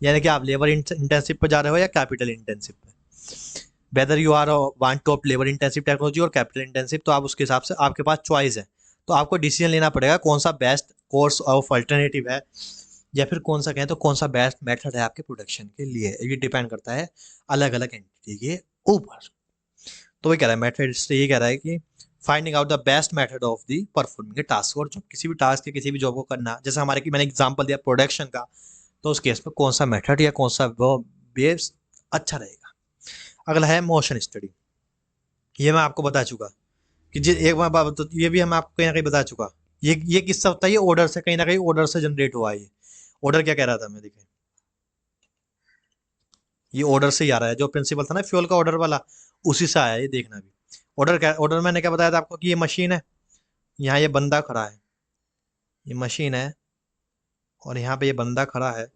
यानी कि आप लेबर इंटेंसिव पे जा रहे हो या कैपिटल इंटेंसिव पे, whether you are want to labour intensive technology और कैपिटल इंटेंसिव, तो आप उसके हिसाब से आपके पास चॉइस है। तो आपको डिसीजन लेना पड़ेगा कौन सा बेस्ट कोर्स ऑफ अल्टरनेटिव है, या फिर कौन सा कहें तो कौन सा बेस्ट मेथड है आपके प्रोडक्शन के लिए। ये डिपेंड करता है अलग अलग एंटिटी के ऊपर। तो वही कह रहा है मेथड से, ये कह रहा है कि finding out the best method of the performing task, और जब किसी भी टास्क या किसी भी जॉब को करना, जैसे हमारे की मैंने एग्जांपल दिया प्रोडक्शन का, तो उस केस में कौन सा मेथड या कौन सा वो बेस अच्छा रहेगा। अगला है मोशन स्टडी। ये मैं आपको बता चुका कि एक बार तो ये भी हम आपको कहीं ना कहीं बता चुका। ये किस्सा होता है, ये ऑर्डर से, कहीं ना कहीं ऑर्डर से जनरेट हुआ है। ये ऑर्डर क्या कह रहा था मैं, देखें, ये ऑर्डर से ही आ रहा है, जो प्रिंसिपल था ना फ्यूल का ऑर्डर वाला, उसी से आया। ये देखना भी ऑर्डर मैंने क्या बताया था आपको कि ये मशीन है, यहाँ ये बंदा खड़ा है, ये मशीन है, और यहाँ पे ये बंदा खड़ा है,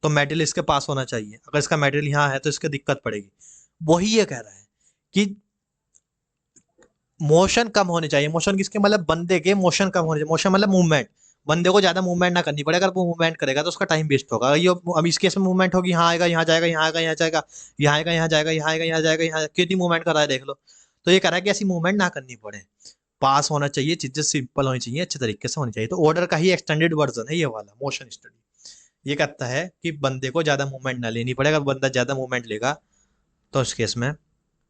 तो मेटेरियल इसके पास होना चाहिए। अगर इसका मेटेरियल यहाँ है तो इसके दिक्कत पड़ेगी। वही ये कह रहा है कि मोशन कम होने चाहिए। मोशन किसके, मतलब बंदे के मोशन कम होने चाहिए। मोशन मतलब मूवमेंट, बंदे को ज्यादा मूवमेंट ना करनी पड़े। अगर वो मूवमेंट करेगा तो उसका टाइम वेस्ट होगा। ये अब इस केस में मूवमेंट होगी, यहाँ आएगा, यहाँ जाएगा, यहाँ आएगा, यहाँ जाएगा, यहाँ आएगा, यहाँ जाएगा, यहाँ आएगा, यहाँ जाएगा, यहाँ, कितनी मूवमेंट कर रहा है देख लो। तो ये कह रहा है कि ऐसी मूवमेंट ना करनी पड़े, पास होना चाहिए, चीजें सिंपल होनी चाहिए, अच्छे तरीके से होनी चाहिए। तो ऑर्डर का ही एक्सटेंडेड वर्जन है ये वाला मोशन स्टडी। ये कहता है कि बंदे को ज्यादा मूवमेंट ना लेनी पड़े। अगर बंदा ज्यादा मूवमेंट लेगा तो उस केस में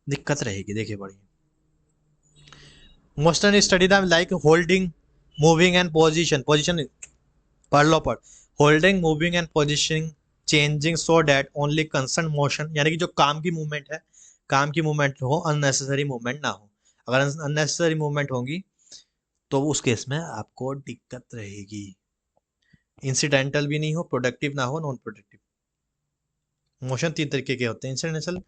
दिक्कत रहेगी। देखिए बड़ी motion study the like holding, moving and position पढ़ लो, पढ़। Holding, moving and positioning, changing so that only concern motion, यानी कि जो काम की मूवमेंट है, काम की मूवमेंट हो, अननेसेसरी मूवमेंट ना हो। अगर अननेसेसरी मूवमेंट होगी तो उस केस में आपको दिक्कत रहेगी। इंसिडेंटल भी नहीं हो, प्रोडक्टिव ना हो, नॉन प्रोडक्टिव। मोशन 3 तरीके के होते हैं। इंसिडेंटल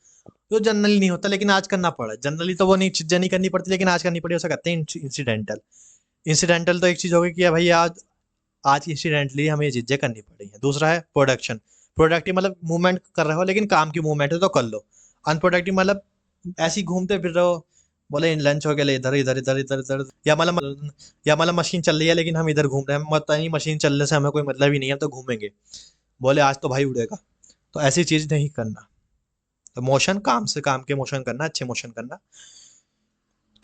जो जनरली नहीं होता लेकिन आज करना पड़ा, जनरली तो वो नहीं चीजें नहीं करनी पड़ती लेकिन आज करनी पड़ी, उसे कहते हैं इंसिडेंटल। इंसिडेंटल तो एक चीज होगी कि भाई आज आज इंसिडेंटली हमें ये चीजें करनी पड़ी हैं। दूसरा है प्रोडक्शन। प्रोडक्टिव मतलब मूवमेंट कर रहे हो लेकिन काम की मूवमेंट है तो कर लो। अनप्रोडक्टिव मतलब ऐसे ही घूमते फिर रहे हो, बोले लंच हो गया, इधर इधर इधर इधर इधर, या मतलब मशीन चल रही है लेकिन हम इधर घूम रहे हैं, पता नहीं मशीन चलने से हमें कोई मतलब ही नहीं है, हम तो घूमेंगे, बोले आज तो भाई उड़ेगा। तो ऐसी चीज नहीं करना। तो मोशन, काम से काम के मोशन करना, अच्छे मोशन करना।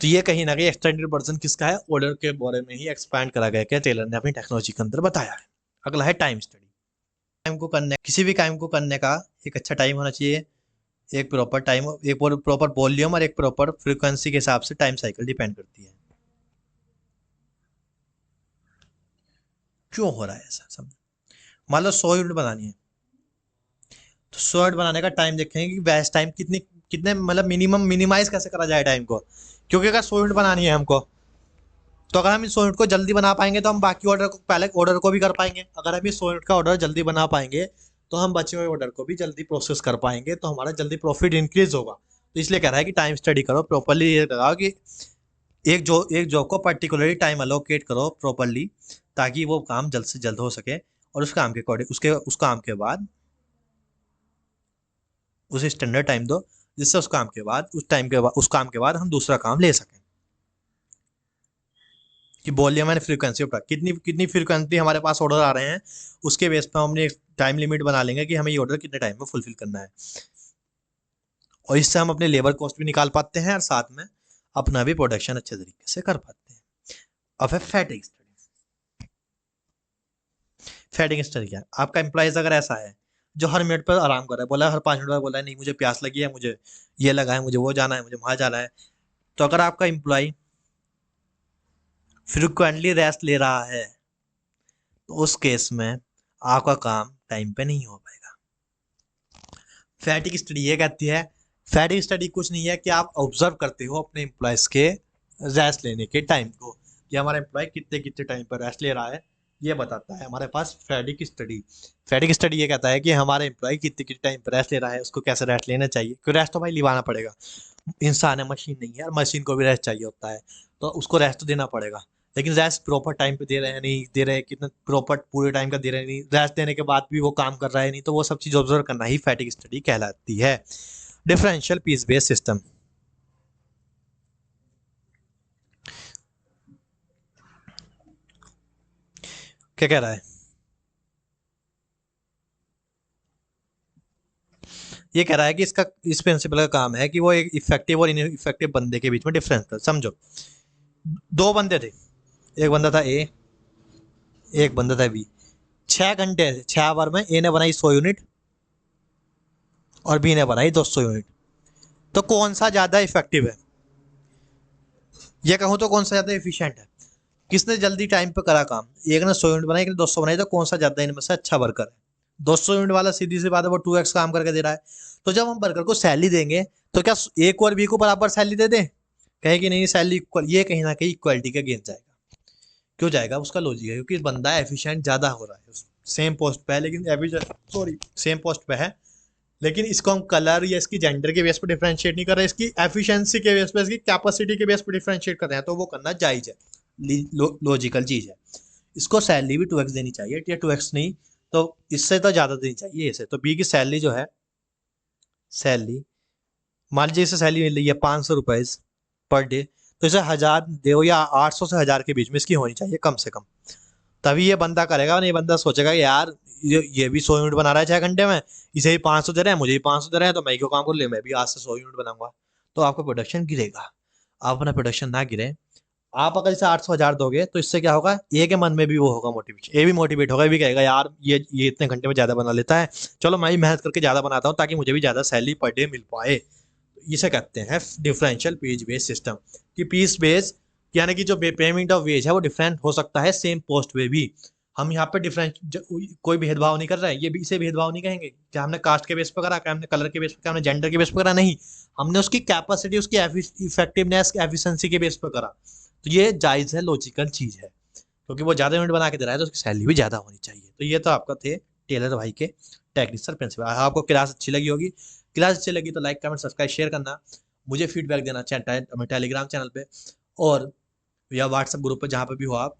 तो ये कहीं ना कहीं एक्सटेंडेड वर्जन किसका है, ऑर्डर के बारे में ही एक्सपैंड करा गया, क्या टेलर ने अपनी टेक्नोलॉजी के अंदर बताया है। अगला है टाइम स्टडी। टाइम को करने, किसी भी काम को करने का एक अच्छा टाइम होना चाहिए, एक प्रॉपर टाइम, एक प्रॉपर वॉल्यूम और एक प्रॉपर फ्रीक्वेंसी के हिसाब से टाइम साइकिल डिपेंड करती है। क्यों हो रहा है ऐसा सब? मान लो 100 यूनिट बनानी है, तो 100 यूनिट बनाने का टाइम देखेंगे कि वेस्ट टाइम कितने मतलब मिनिमाइज कैसे करा जाए टाइम को। क्योंकि अगर 100 यूनिट बनानी है हमको, तो अगर हम इस 100 यूनिट को जल्दी बना पाएंगे तो हम बाकी ऑर्डर को, पहले ऑर्डर को भी कर पाएंगे। अगर हम इस 100 यूनिट का ऑर्डर जल्दी बना पाएंगे तो हम बचे हुए ऑर्डर को भी जल्दी प्रोसेस कर पाएंगे, तो हमारा जल्दी प्रॉफिट इंक्रीज होगा। तो इसलिए कह रहा है कि टाइम स्टडी करो प्रॉपरली, ये लगाओ कि एक जॉब को पर्टिकुलरली टाइम अलोकेट करो प्रॉपरली, ताकि वो काम जल्द से जल्द हो सके, और उस काम के अकॉर्डिंग उस काम के बाद उसे स्टैंडर्ड टाइम दो, जिससे उस काम के बाद हम दूसरा काम ले सकें। कि वॉल्यूम एंड फ्रीक्वेंसी ऑफ कितनी कितनी फ्रीक्वेंसी हमारे पास ऑर्डर आ रहे हैं, उसके बेस पर हमने एक टाइम लिमिट बना लेंगे कि हमें ये ऑर्डर कितने टाइम में फुलफिल करना है, और इससे हम अपने लेबर कॉस्ट भी निकाल पाते हैं और साथ में अपना भी प्रोडक्शन अच्छे तरीके से कर पाते हैं। अब है फैटिग स्टडी। फैटिग स्टडी क्या है? आपका एम्प्लॉइज अगर ऐसा है जो हर मिनट पर आराम कर रहा है, बोला हर 5 मिनट बाद बोला है नहीं मुझे प्यास लगी है, मुझे ये लगा है, मुझे वो जाना है, मुझे वहां जाना है, तो अगर आपका एम्प्लॉय फ्रिक्वेंटली रेस्ट ले रहा है तो उस केस में आपका काम टाइम पे नहीं हो पाएगा। फैटिग स्टडी ये कहती है, फैटिग स्टडी कुछ नहीं है कि आप ऑब्जर्व करते हो अपने एम्प्लॉयज के रेस्ट लेने के टाइम को, कि हमारा एम्प्लॉय कितने कितने टाइम पर रेस्ट ले रहा है, ये बताता है हमारे पास फैटिग स्टडी। फैटिग स्टडी ये कहता है कि हमारा एम्प्लॉय कितने कितने टाइम पर रेस्ट ले रहा है, उसको कैसे रेस्ट लेना चाहिए, क्योंकि रेस्ट तो भाई लिवाना पड़ेगा, इंसान है मशीन नहीं है, और मशीन को भी रेस्ट चाहिए होता है, तो उसको रेस्ट तो देना पड़ेगा, लेकिन रेस्ट प्रॉपर टाइम पे दे रहे हैं नहीं दे रहे, कितना प्रॉपर पूरे टाइम का दे रहे हैं नहीं, रेस्ट देने के बाद भी वो काम कर रहा है नहीं, तो वो सब चीज़ ऑब्जर्व करना ही फैटिग स्टडी कहलाती है। डिफरेंशियल पीस बेस्ड सिस्टम क्या कह रहा है? ये कह रहा है कि इस प्रिंसिपल का काम है कि वो एक इफेक्टिव और इनइफेक्टिव बंदे के बीच में डिफरेंस कर। समझो, दो बंदे थे, एक बंदा था ए, एक बंदा था बी। 6 घंटे 6 आवर में ए ने बनाई 100 यूनिट और बी ने बनाई 200 यूनिट, तो कौन सा ज्यादा इफेक्टिव है? ये कहूँ तो कौन सा ज्यादा एफिशिएंट है? किसने जल्दी टाइम पे करा काम? एक ने 100 यूनिट बनाई, एक ने 200 बनाई, तो कौन सा ज्यादा इनमें से अच्छा वर्कर है? 200 यूनिट वाला सीधी सी बात है वो 2x काम करके दे रहा है। तो जब हम वर्कर को सैलरी देंगे तो क्या ए को और बी को बराबर सैलरी दे दें? कहे कि नहीं सैलरी इक्वल, ये कहीं ना कहीं इक्वालिटी का गेन जाएगा। क्यों जाएगा? उसका लॉजिक है क्योंकि बंदा एफिशिएंट ज्यादा हो रहा है, सेम पोस्ट पे है, लेकिन सॉरी सेम पोस्ट पे है, लेकिन इसको हम कलर या इसकी जेंडर के बेस पर डिफरेंशिएट नहीं कर रहे, इसकी एफिशिएंसी के बेस पर, इसकी कैपेसिटी के बेस पर डिफरेंशिएट कर रहे हैं, तो वो करना जायज है, लॉजिकल चीज है। इसको सैलरी भी 2x देनी चाहिए या 2x नहीं तो इससे तो ज्यादा देनी चाहिए इसे। तो बी की सैलरी जो है, सैलरी मान लीजिए इसे सैलरी मिल रही है 500 रुपीज पर डे, तो इसे 1000 दो या 800 से 1000 के बीच में इसकी होनी चाहिए कम से कम, तभी ये बंदा करेगा। नहीं बंदा सोचेगा कि यार ये भी 100 यूनिट बना रहा है 6 घंटे में, इसे ही 500 दे रहे हैं, मुझे भी 500 दे रहे हैं, तो मैं क्यों काम कर ले, मैं भी आज से 100 यूनिट बनाऊंगा। तो आपका प्रोडक्शन गिरेगा। आप अपना प्रोडक्शन ना गिरे, आप अगर इसे 800 1000 दोगे तो इससे क्या होगा, ए के मन में भी वो होगा मोटिवेशन, ए भी मोटिवेट होगा, ये भी कहेगा यार ये इतने घंटे में ज्यादा बना लेता है, चलो मैं भी मेहनत करके ज्यादा बनाता हूँ ताकि मुझे भी ज्यादा सैलरी पर डे मिल पाए। इसे कहते हैं डिफरेंशियल पेज बेस्ड सिस्टम। कि पीस बेस यानी कि जो पेमेंट ऑफ वेज है वो डिफरेंट हो सकता है सेम पोस्ट पे भी। हम यहाँ पे डिफरेंट कोई भेदभाव नहीं कर रहा है, ये भी इसे भेदभाव नहीं कहेंगे कि हमने कास्ट के बेस पर करा, क्या हमने कलर के बेस पर, क्या हमने जेंडर के बेस पर करा, नहीं, हमने उसकी कैपेसिटी, उसकी इफेक्टिवनेस, एफिशिएंसी के बेस पर करा। तो ये जायज है, लॉजिकल चीज है, क्योंकि वो ज्यादा यूनिट बना के दे रहा है तो उसकी सैलरी भी ज्यादा होनी चाहिए। तो ये तो आपका थे टेलर भाई के टेक्निकल प्रिंसिपल। आपको क्लास अच्छी लगी होगी, क्लास अच्छी लगी तो लाइक कमेंट सब्सक्राइब शेयर करना, मुझे फीडबैक देना टेलीग्राम चैनल पे और या व्हाट्सएप ग्रुप पे, जहाँ पे भी हो आप